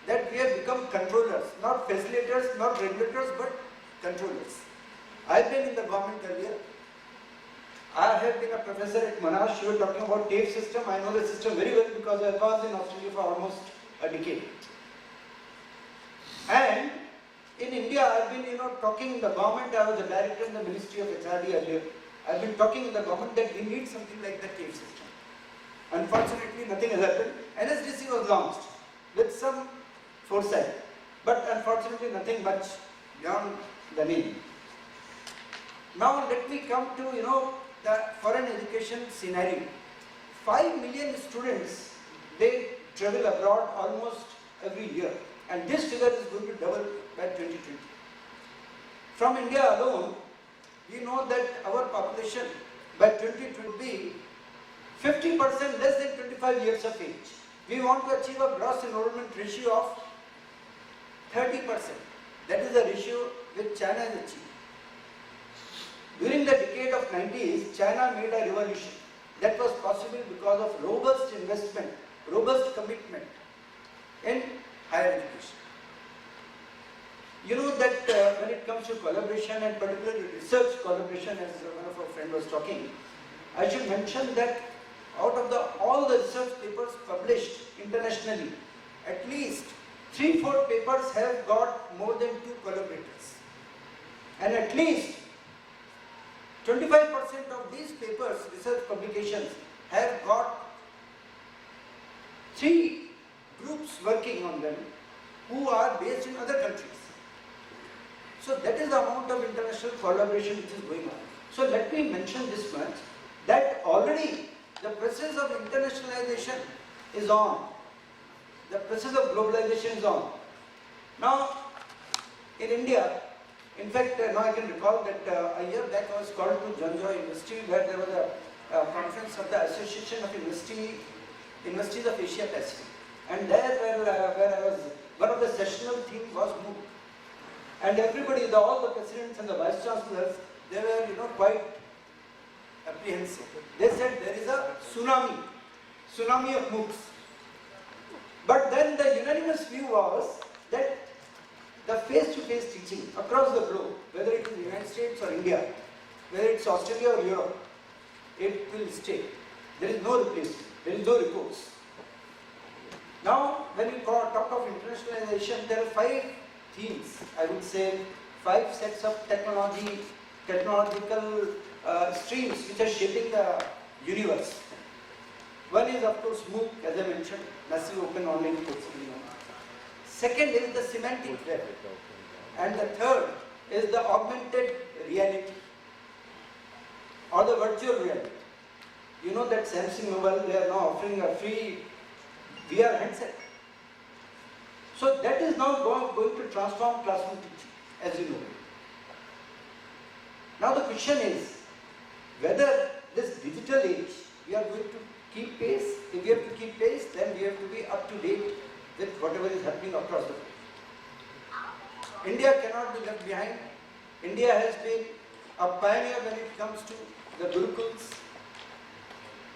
[SPEAKER 7] that we have become controllers, not facilitators, not regulators, but controllers. I've been in the government earlier. I have been a professor at Monash. You were talking about TAFE system. I know the system very well because I was in Australia for almost a decade. And in India, I've been talking in the government. I was a director in the Ministry of HRD earlier. I've been talking in the government that we need something like the TAFE system. Unfortunately, nothing has happened. NSDC was launched with some foresight, but unfortunately nothing much beyond the name. Now let me come to the foreign education scenario. 5 million students, they travel abroad almost every year, and this figure is going to double by 2020. From India alone, we know that our population by 2020 will be 50% less than 25 years of age. We want to achieve a gross enrollment ratio of 30%. That is the ratio which China has achieved. During the decade of 90s, China made a revolution. That was possible because of robust investment, robust commitment in higher education. You know that when it comes to collaboration and particularly research collaboration, as one of our friends was talking, I should mention that out of all the research papers published internationally, at least 3-4 papers have got more than 2 collaborators. And at least 25% of these papers, research publications, have got 3 groups working on them who are based in other countries. So that is the amount of international collaboration which is going on. So let me mention this much, that already the process of internationalization is on. The process of globalization is on. Now, in India, in fact, now I can recall that a year back I was called to Janjoy University, where there was a conference of the Association of Universities of Asia Pacific. And there where I was, one of the sessional themes was MOOC. And everybody, all the presidents and the vice chancellors, they were quite apprehensive. They said there is a tsunami of MOOCs. But then the unanimous view was that the face-to-face teaching across the globe, whether it is the United States or India, whether it's Australia or Europe, it will stay. There is no replacement, there is no recourse. Now, when we talk of internationalization, there are 5 themes, I would say, 5 sets of technological streams which are shaping the universe. One is, of course, MOOC, as I mentioned, massive open online courses. Second is the semantic web. And the third is the augmented reality or the virtual reality. You know that Samsung Mobile, they are now offering a free VR headset. So that is now going to transform classroom teaching, as you know. Now the question is, whether this digital age, we are going to keep pace. If we have to keep pace, then we have to be up to date with whatever is happening across the world. India cannot be left behind. India has been a pioneer when it comes to the Gurukuls.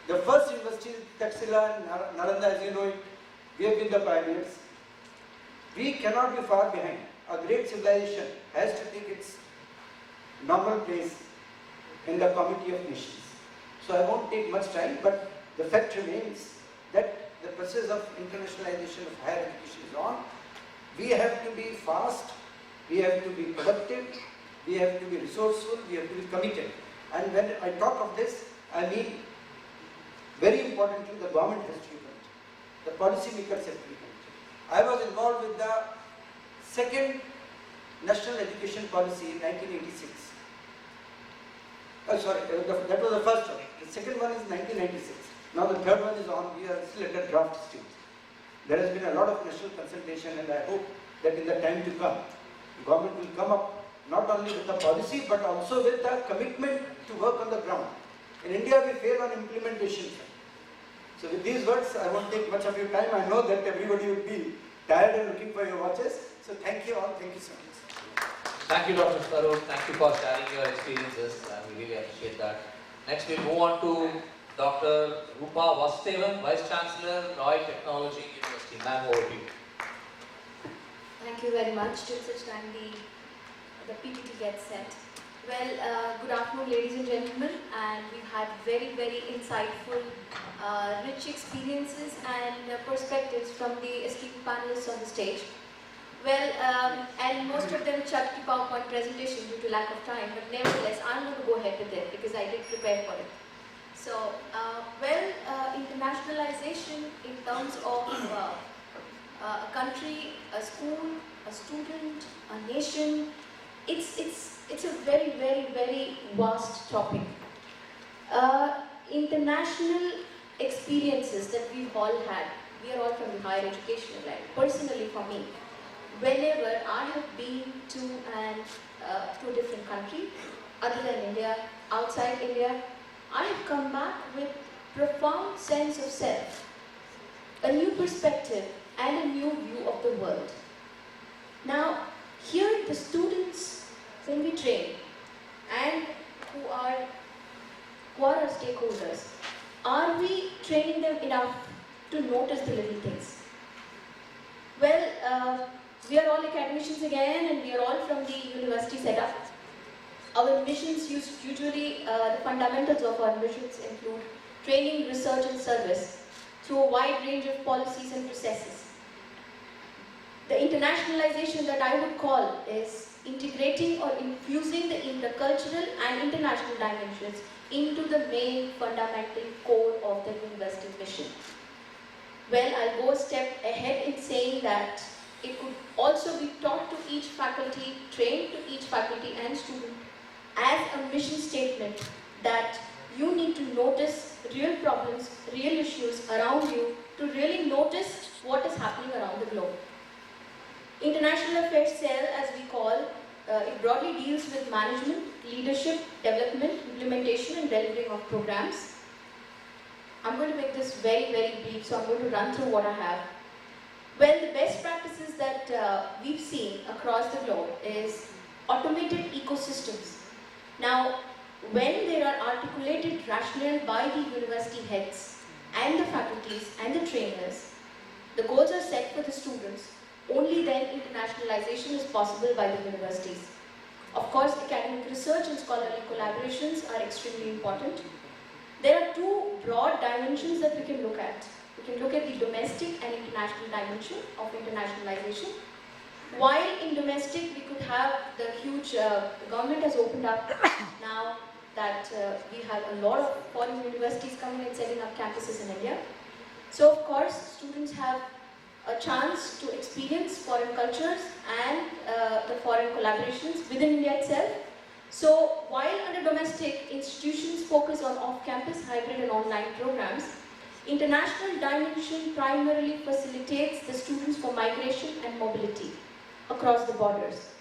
[SPEAKER 7] The first university, Chancellor and Nalanda, as you know it, we have been the pioneers. We cannot be far behind. A great civilization has to take its normal place in the community of nations. So I won't take much time, but the fact remains that the process of internationalization of higher education is on. We have to be fast, we have to be productive, we have to be resourceful, we have to be committed. And when I talk of this, I mean, very importantly, the government has to be committed. The policymakers have to be committed. I was involved with the second national education policy in 1986. That was the first one. The second one is 1996. Now the third one is on. We are still at the draft stage. There has been a lot of national consultation, and I hope that in the time to come, government will come up not only with a policy but also with a commitment to work on the ground. In India, we fail on implementation. So with these words, I won't take much of your time. I know that everybody will be tired and looking for your watches. So thank you all. Thank you so much.
[SPEAKER 3] Thank you, Dr. Swarup. Thank you for sharing your experiences. We really appreciate that. Next, we'll move on to Dr. Rupa Vasudevan, Vice Chancellor, Roy Technology University. Ma'am, over to you.
[SPEAKER 8] Thank you very much. Till such time the PPT gets set. Well, good afternoon, ladies and gentlemen, and we've had very, very insightful, rich experiences and perspectives from the esteemed panelists on the stage. Well, and most of them chucked the PowerPoint presentation due to lack of time, but nevertheless, I'm going to go ahead with it because I did prepare for it. So, internationalization in terms of a country, a school, a student, a nation, it's a very, very, very vast topic. International experiences that we've all had, we are all from the higher education line. Personally, for me, whenever I have been to a different country, other than India, outside India, I have come back with profound sense of self, a new perspective and a new view of the world. Now, here the students whom we train and who are our stakeholders, are we training them enough to notice the little things? Well, we are all academicians again, and we are all from the university setup. Our missions usually, the fundamentals of our missions include training, research and service through a wide range of policies and processes. The internationalization that I would call is integrating or infusing the intercultural and international dimensions into the main fundamental core of the university mission. Well, I'll go a step ahead in saying that it could also be taught to each faculty, trained to each faculty and student as a mission statement that you need to notice real problems, real issues around you to really notice what is happening around the globe. International Affairs Cell, as we call, it broadly deals with management, leadership, development, implementation and delivering of programs. I'm going to make this very, very brief, so I'm going to run through what I have. Well, the best practices that we've seen across the globe is automated ecosystems. Now, when there are articulated rationale by the university heads and the faculties and the trainers, The goals are set for the students. Only then internationalization is possible by the universities. Of course, academic research and scholarly collaborations are extremely important. There are two broad dimensions that we can look at. We can look at the domestic and international dimension of internationalization. While in domestic, we could have the huge, the government has opened up now that we have a lot of foreign universities coming and setting up campuses in India. So of course, students have a chance to experience foreign cultures and the foreign collaborations within India itself. So while under domestic, institutions focus on off-campus, hybrid and online programs, international dimension primarily facilitates the students for migration and mobility across the borders.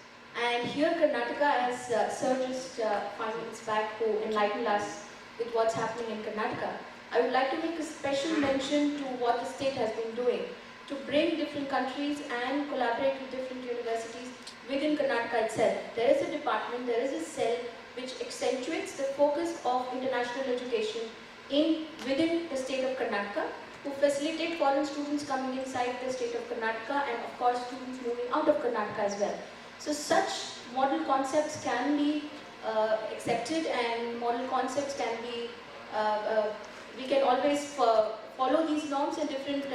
[SPEAKER 8] And here Karnataka, as Sir just 5 minutes back, who enlightened us with what's happening in Karnataka, I would like to make a special mention to what the state has been doing to bring different countries and collaborate with different universities within Karnataka itself. There is a department, there is a cell which accentuates the focus of international education within the state of Karnataka, who facilitate foreign students coming inside the state of Karnataka and of course students moving out of Karnataka as well. So such model concepts can be accepted, and model concepts can be, we can always follow these norms in different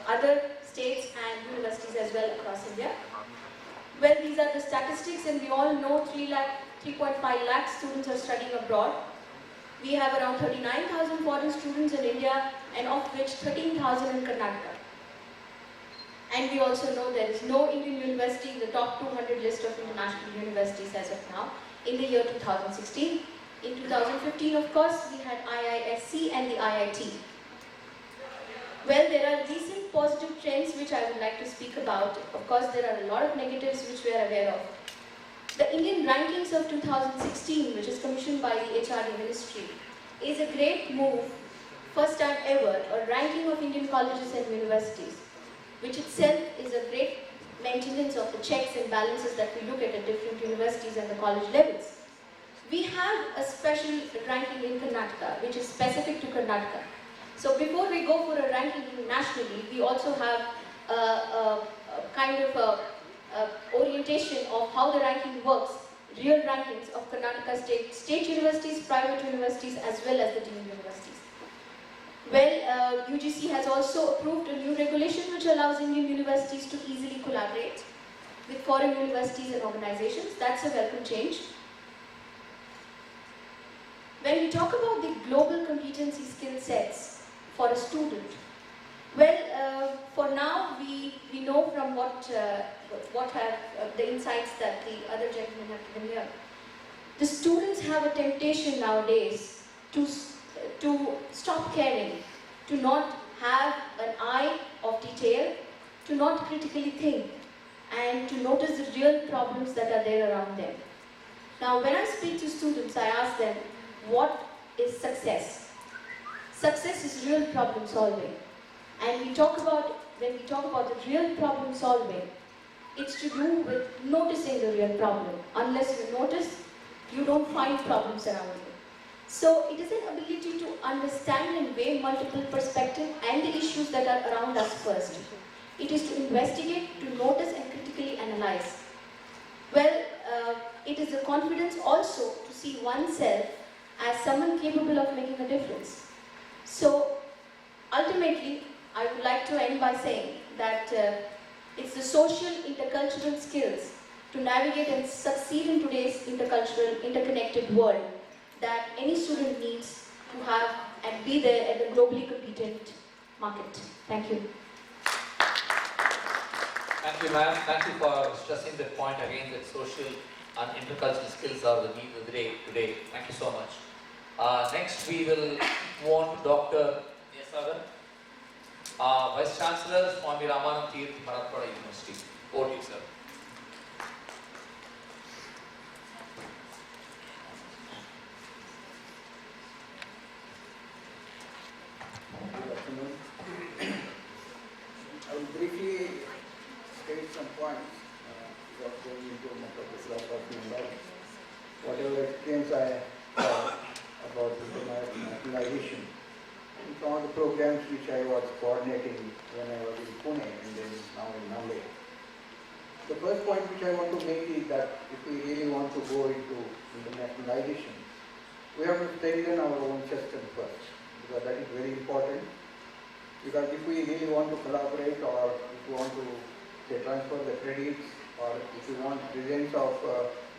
[SPEAKER 8] other states and universities as well across India. Well, these are the statistics, and we all know 3.5 lakh students are studying abroad. We have around 39,000 foreign students in India, and of which 13,000 in Karnataka. And we also know there is no Indian university in the top 200 list of international universities as of now in the year 2016. In 2015, of course, we had IISc and the IIT. Well, there are recent positive trends which I would like to speak about. Of course, there are a lot of negatives which we are aware of. The Indian rankings of 2016, which is commissioned by the HRD Ministry, is a great move, first time ever, a ranking of Indian colleges and universities, which itself is a great maintenance of the checks and balances that we look at different universities and the college levels. We have a special ranking in Karnataka, which is specific to Karnataka. So before we go for a ranking nationally, we also have a kind of orientation of how the ranking works, real rankings of Karnataka state universities, private universities, as well as the deemed universities. Well, UGC has also approved a new regulation which allows Indian universities to easily collaborate with foreign universities and organizations. That's a welcome change. When we talk about the global competency skill sets for a student, well, for now we know from what have the insights that the other gentlemen have given here. The students have a temptation nowadays to stop caring, to not have an eye of detail, to not critically think, and to notice the real problems that are there around them. Now, when I speak to students, I ask them, what is success? Success is real problem solving. And when we talk about the real problem solving, it's to do with noticing the real problem. Unless you notice, you don't find problems around you. So it is an ability to understand and weigh multiple perspectives and the issues that are around us first. It is to investigate, to notice and critically analyze. Well, it is the confidence also to see oneself as someone capable of making a difference. So ultimately, I would like to end by saying that it's the social intercultural skills to navigate and succeed in today's intercultural, interconnected world that any student needs to have and be there at the globally competent market. Thank you.
[SPEAKER 3] Thank you, ma'am. Thank you for stressing the point again that social and intercultural skills are the need of the day today. Thank you so much. Next, we will move on to Dr. Nesagan, Vice Chancellor, Swami Ramanand Tirth, Marathwada University. Over to you, sir.
[SPEAKER 7] Good afternoon. I will briefly state some points without going into much of this talking about whatever experience I have about internationalization. And some of the programs which I was coordinating when I was in Pune and then now in Nanded. The first point which I want to make is that if we really want to go into internationalization, we have to strengthen our own system first, because that is very important. Because if we really want to collaborate, or if we want to say, transfer the credits, or if we want presence of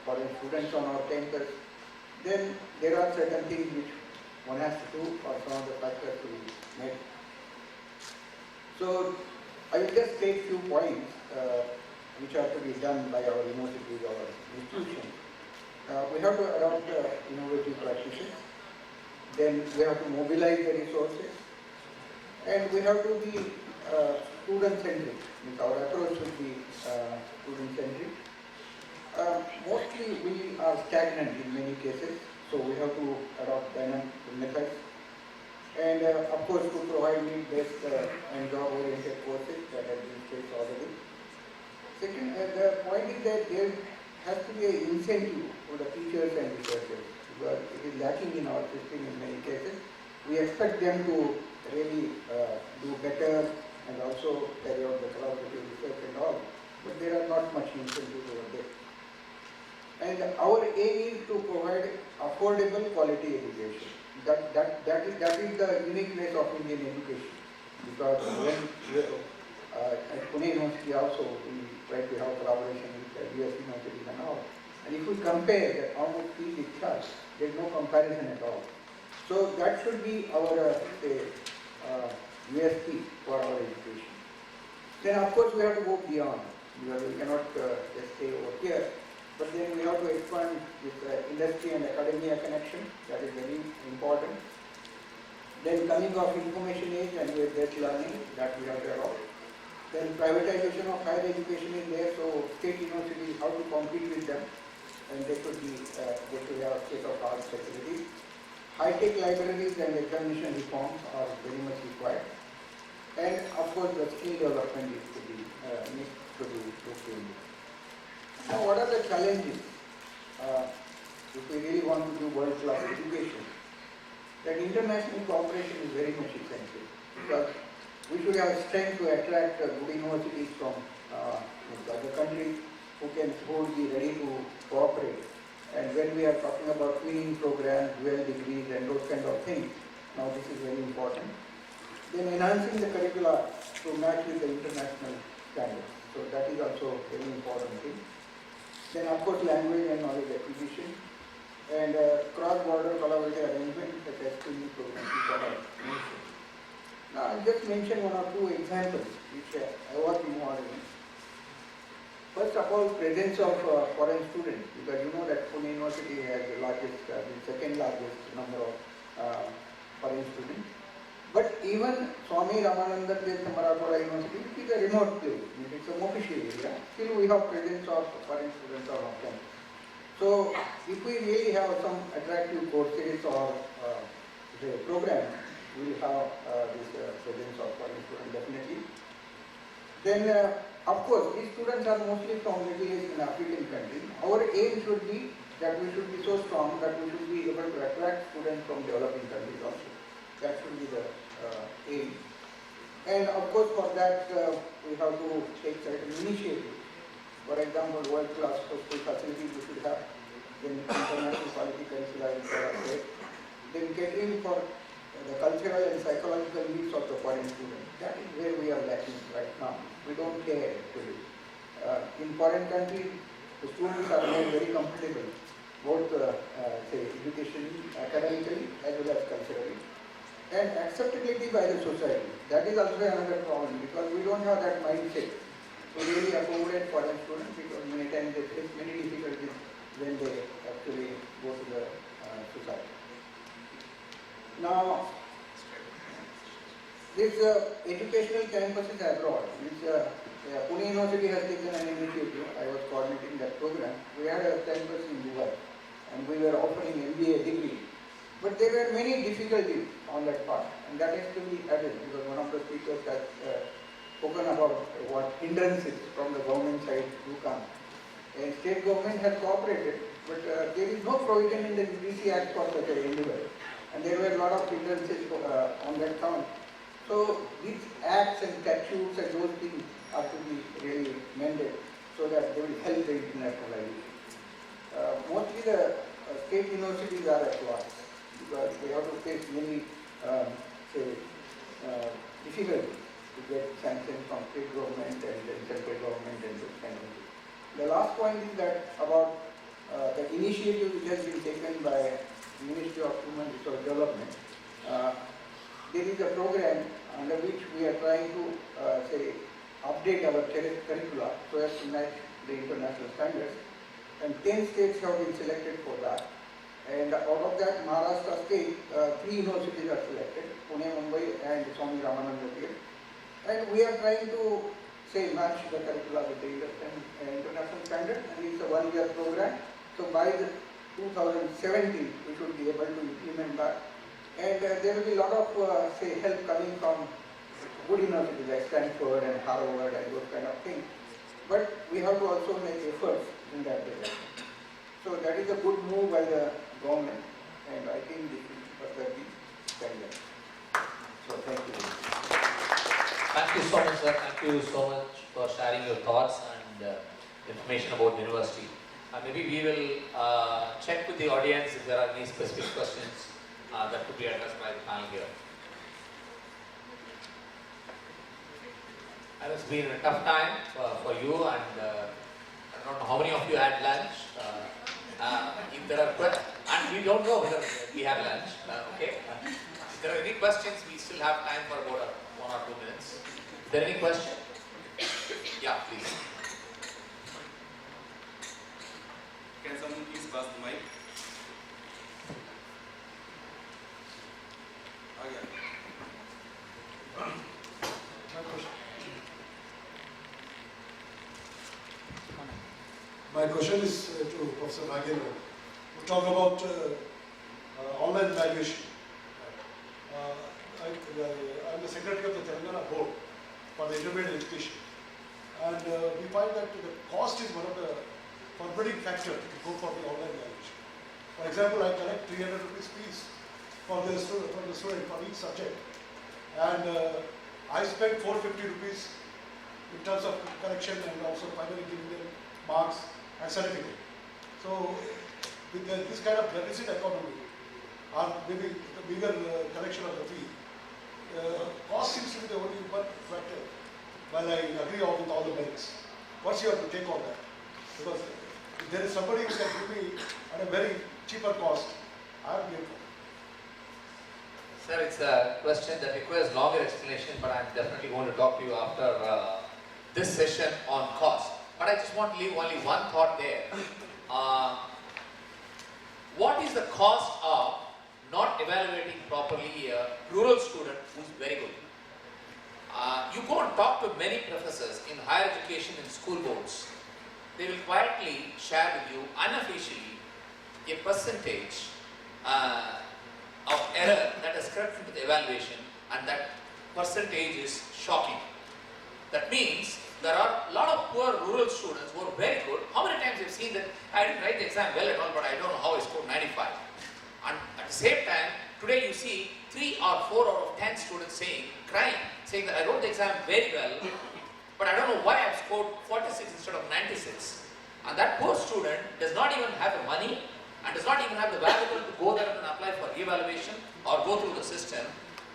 [SPEAKER 7] foreign students on our campus, then there are certain things which one has to do, or some of the factors to be met. So I will just take few points which are to be done by our universities or institutions. We have to adopt innovative practices. Then we have to mobilize the resources. And we have to be student-centric. Our approach should be student-centric. Mostly we are stagnant in many cases, so we have to adopt dynamic methods. And of course, to provide need-based and job-oriented courses that have been stated already. Second, the point is that there has to be an incentive for the teachers and researchers, because it is lacking in our system in many cases. We expect them to really do better and also carry out the collaborative research and all, but there are not much incentives over there. And our aim is to provide affordable quality education. That is the uniqueness of Indian education, because when at Pune University also we try to have collaboration with US universities and all. And if we compare that how much fees it charges, there is no comparison at all. So that should be our USP for our education. Then of course we have to go beyond, because we cannot just stay over here. But then we have to expand this industry and academia connection. That is very important. Then coming of information age and based learning, that we have to adopt. Then privatization of higher education is there, so state universities, how to compete with them, and they could be, they could have state-of-art facilities. High-tech libraries and examination reforms are very much required. And of course, the skill development is to be needs to be looked into. Now, what are the challenges if we really want to do world-class education? That international cooperation is very much essential, because we should have strength to attract good universities from other countries who will be ready to cooperate. And when we are talking about twinning programs, dual degrees and those kind of things, now this is very important. Then enhancing the curricula to match with the international standards. So that is also a very important thing. Then of course language and knowledge acquisition, and cross-border collaborative arrangements such as twinning programs which are mentioned. Now I'll just mention one or two examples which I was involved in. First of all, presence of foreign students, because you know that Pune University has the largest, the second largest number of foreign students. But even Swami Ramananda place, Marathwada University, which is a remote place, it's a Mokishi area, still we have presence of foreign students around campus. So if we really have some attractive courses or programs, we will have this presence of foreign students definitely. Then of course, these students are mostly from Middle East and African countries. Our aim should be that we should be so strong that we should be able to attract students from developing countries also. That should be the aim. And of course, for that we have to take certain initiatives. For example, world-class hostel facilities we should have. Then international quality curricula in Swarup. Then catering for the cultural and psychological needs of the foreign students. That is where we are lacking right now. We don't care actually. In foreign countries, the students are made very comfortable, both say education, academically as well as culturally, and acceptability by the society. That is also another problem, because we don't have that mindset to really accommodate foreign students, because many times they face many difficulties when they actually go to the society. Now, this educational campuses abroad, which Pune University has taken an initiative. I was coordinating that program. We had a campus in Dubai, and we were offering MBA degree. But there were many difficulties on that part, and that has to be added, because one of the speakers has spoken about what hindrances from the government side do come. And state government has cooperated, but there is no provision in the DC Act for such a endeavor. And there were a lot of hindrances on that count. So these acts and statutes and those things are to be really mended so that they will help the internationalization. Mostly the state universities are at loss because they have to face many difficulties to get sanctions from state government and then central government and those kind of things. The last point is that about the initiative which has been taken by the Ministry of Human Resource Development. There is a program under which we are trying to update our curricula so as to match the international standards. And 10 states have been selected for that. And out of that, Maharashtra state, 3 universities are selected, Pune, Mumbai and Swami Ramananda Theatre. And we are trying to match the curricula with the international standard, and it's a 1-year program. So by the 2017, we should be able to implement that. And there will be a lot of help coming from good universities like Stanford and Harvard and those kind of things. But we have to also make efforts in that direction. So that is a good move by the government, and I think this will further be carried out. So thank you.
[SPEAKER 3] Thank you so much, sir. Thank you so much for sharing your thoughts and information about the university. Maybe we will check with the audience if there are any specific questions that could be addressed by the panel here. It has been a tough time for you, and I don't know how many of you had lunch. If there are questions, and we don't know whether we have lunch, okay? If there are any questions, we still have time for about 1 or 2 minutes. Is there any question? Yeah, please.
[SPEAKER 1] Can someone please pass the mic?
[SPEAKER 9] My question is to Professor Nagendran. We talk about online evaluation. I'm the secretary of the Telangana board for the intermediate education, and we find that the cost is one of the forbidding factors to go for the online evaluation. For example, I collect 300 rupees fees for the student for each subject, and I spend 450 rupees in terms of correction and also finally giving them marks and certificate. So with this kind of deficit economy, or maybe the bigger collection of the fee, cost seems to be the only one factor. While I agree with all the merits, what's your take on that? Because if there is somebody who can give me at a very cheaper cost, I am grateful.
[SPEAKER 3] Sir, it's a question that requires longer explanation, but I'm definitely going to talk to you after this session on cost. But I just want to leave only one thought there. What is the cost of not evaluating properly a rural student who's very good? You go and talk to many professors in higher education and school boards. They will quietly share with you, unofficially, a percentage of error that is crept into the evaluation, and that percentage is shocking. That means there are a lot of poor rural students who are very good. How many times you've seen that I didn't write the exam well at all, but I don't know how I scored 95. And at the same time, today you see 3 or 4 out of 10 students crying, saying that I wrote the exam very well, but I don't know why I've scored 46 instead of 96. And that poor student does not even have the money and does not even have the wherewithal to go there and apply for re-evaluation or go through the system.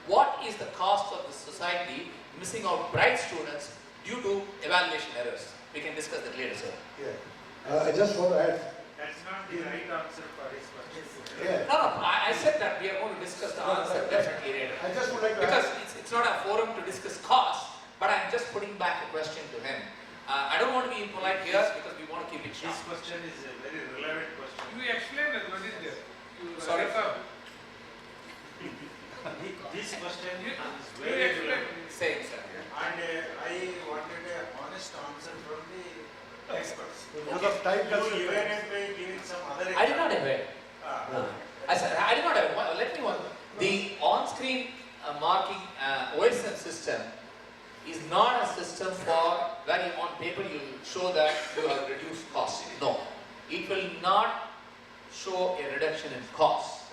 [SPEAKER 3] What is the cost of the society missing out bright students due to evaluation errors? We can discuss that later, sir.
[SPEAKER 9] Yeah. I just want to add.
[SPEAKER 10] That's not the right answer for his question.
[SPEAKER 9] Yeah.
[SPEAKER 3] No, I said that we are going to discuss the answer definitely later.
[SPEAKER 9] I just would like to
[SPEAKER 3] Because
[SPEAKER 9] add.
[SPEAKER 3] it's not a forum to discuss cost, but I'm just putting back a question to him. I don't want to be impolite here because we want to keep it short.
[SPEAKER 10] This question is a very relevant question. You explain that what is there.
[SPEAKER 3] Sorry.
[SPEAKER 10] This question is very relevant.
[SPEAKER 3] Same, sir.
[SPEAKER 10] And I wanted a honest answer from the experts.
[SPEAKER 9] Because of time
[SPEAKER 10] You
[SPEAKER 9] constraint.
[SPEAKER 10] evaded by giving some other
[SPEAKER 3] I did not
[SPEAKER 10] example.
[SPEAKER 3] evade. I said, I did not evade. Let me one. The on-screen marking OSM system is not a system for where you, on paper you will show that you have reduced costs. No. It will not show a reduction in cost.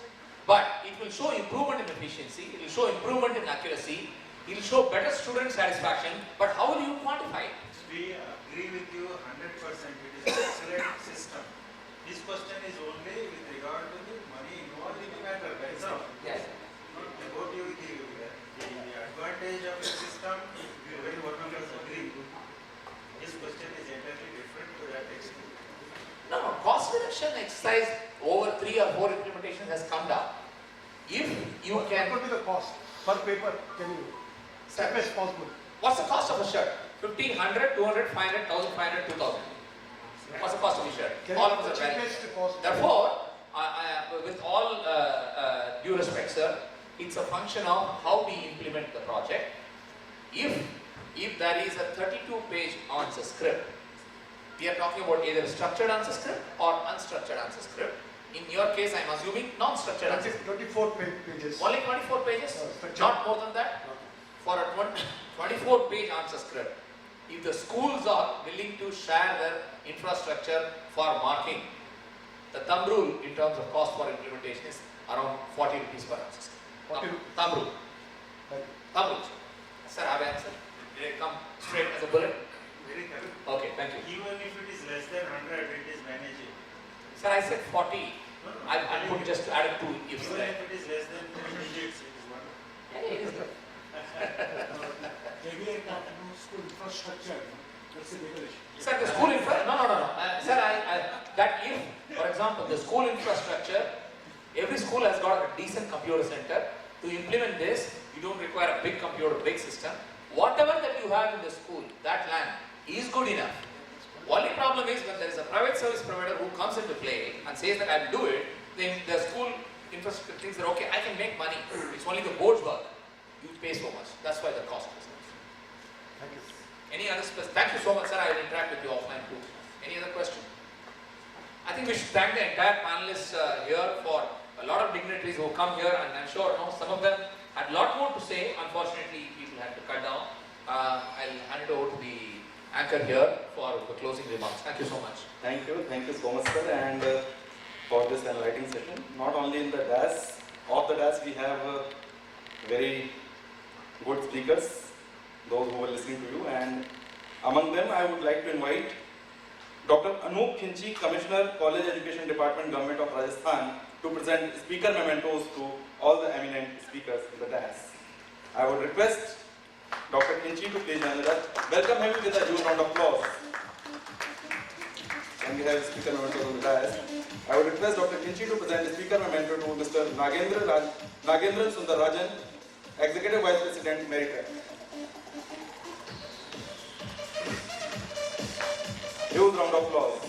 [SPEAKER 3] But it will show improvement in efficiency, it will show improvement in accuracy, He'll show better student satisfaction, but how will you quantify it?
[SPEAKER 10] We agree with you 100%. It is an excellent system. This question is only with regard to the money involved in the matter. That's all.
[SPEAKER 3] Yes.
[SPEAKER 10] Not about you the advantage of the system. Every one of us agree. This question is entirely different to that extent.
[SPEAKER 3] No, cost reduction exercise over 3 or 4 implementations has come down. If you can...
[SPEAKER 9] What would be the cost per paper? Can you step as possible?
[SPEAKER 3] What's the cost of a shirt? 1500, 200, 500, 1500, 2000. What's the cost of a shirt? All of us are very. Therefore, with all due respect, sir, it's a function of how we implement the project. If there is a 32-page answer script, we are talking about either structured answer script or unstructured answer script. In your case, I'm assuming non-structured answer script.
[SPEAKER 9] 24 pages.
[SPEAKER 3] Only 24 pages? Not more than that? For a 24-page answer script, if the schools are willing to share their infrastructure for marking, the thumb rule in terms of cost for implementation is around 40 rupees per answer script. Thumb rule. Thumb rule. Sir, have I answered? Did it come straight as a bullet?
[SPEAKER 10] Very correct.
[SPEAKER 3] Okay, thank you.
[SPEAKER 10] Even if it is less than 100, it is manageable.
[SPEAKER 3] Sir, I said 40.
[SPEAKER 10] No, no,
[SPEAKER 3] I put just added 2 ifs
[SPEAKER 10] even
[SPEAKER 3] there.
[SPEAKER 10] if it is less than 2 digits, it is one.
[SPEAKER 3] Yeah, it is good.
[SPEAKER 9] Maybe a school infrastructure. That's the bigger issue.
[SPEAKER 3] Sir, the school infrastructure, no. Sir, that if, for example, the school infrastructure, every school has got a decent computer center. To implement this, you don't require a big computer, big system. Whatever that you have in the school, that land is good enough. Only problem is when there is a private service provider who comes into play and says that I will do it, then the school infrastructure thinks that okay, I can make money. It's only the board's work. You pay so much. That's why the cost is.
[SPEAKER 9] Thank you.
[SPEAKER 3] Any other specific? Thank you so much, sir. I will interact with you offline too. Any other question? I think we should thank the entire panelists here for a lot of dignitaries who come here, and I'm sure some of them had a lot more to say. Unfortunately, people had to cut down. I'll hand it over to the anchor here for the closing remarks. Thank you so much.
[SPEAKER 11] Thank you so much, sir, and for this enlightening session. Not only in the DAS, off the DAS we have very good speakers, those who were listening to you, and among them I would like to invite Dr. Anoop Khinchi, Commissioner, College Education Department, Government of Rajasthan, to present speaker mementos to all the eminent speakers in the DAS. I would request Dr. Khinchi to please join us. Welcome him with a huge round of applause. And we have speaker mementos on the DAS. I would request Dr. Khinchi to present a speaker memento to Mr. Nagendran Sundararajan, Executive Vice President, MeritTrac. Huge round of applause.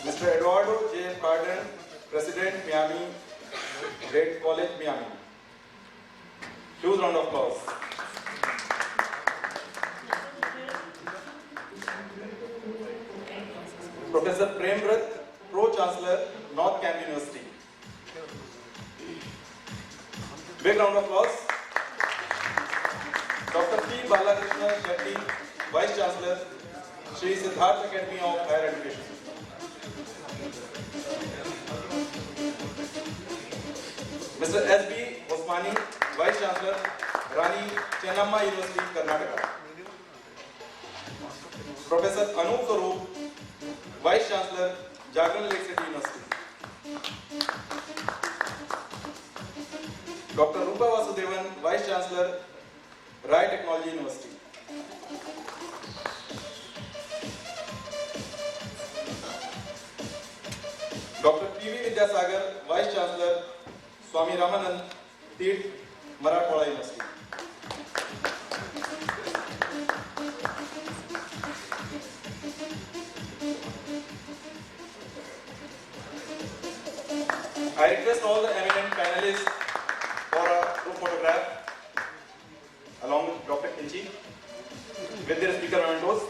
[SPEAKER 11] Mr. Eduardo J. Padrón, President, Miami, Dade College, Miami. Huge round of applause. Professor Prem, Pro-Chancellor, NorthCap University. Big round of applause. Dr. P. Balakrishna, Shetty, Vice Chancellor, Shri Siddhartha Academy of Higher Education. Mr. S.B. Hosamani, Vice Chancellor, Rani, Chennamma University, Karnataka. Professor Anoop, Swarup, Vice Chancellor, Jagran, Lakecity University. Dr. Rupa Vasudevan, Vice Chancellor, Rai Technology University. Dr. P.V. Vidyasagar, Vice Chancellor, Swami Ramanand, Tirth, Marathwada University. I request all the eminent panelists for a group photograph along with Dr. Khinchi with their speaker mementos.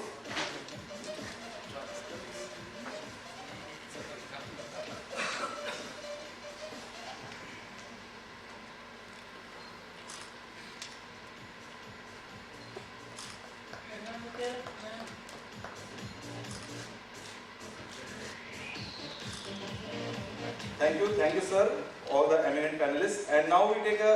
[SPEAKER 11] Thank Thank you, sir, all the eminent panelists. And now we take a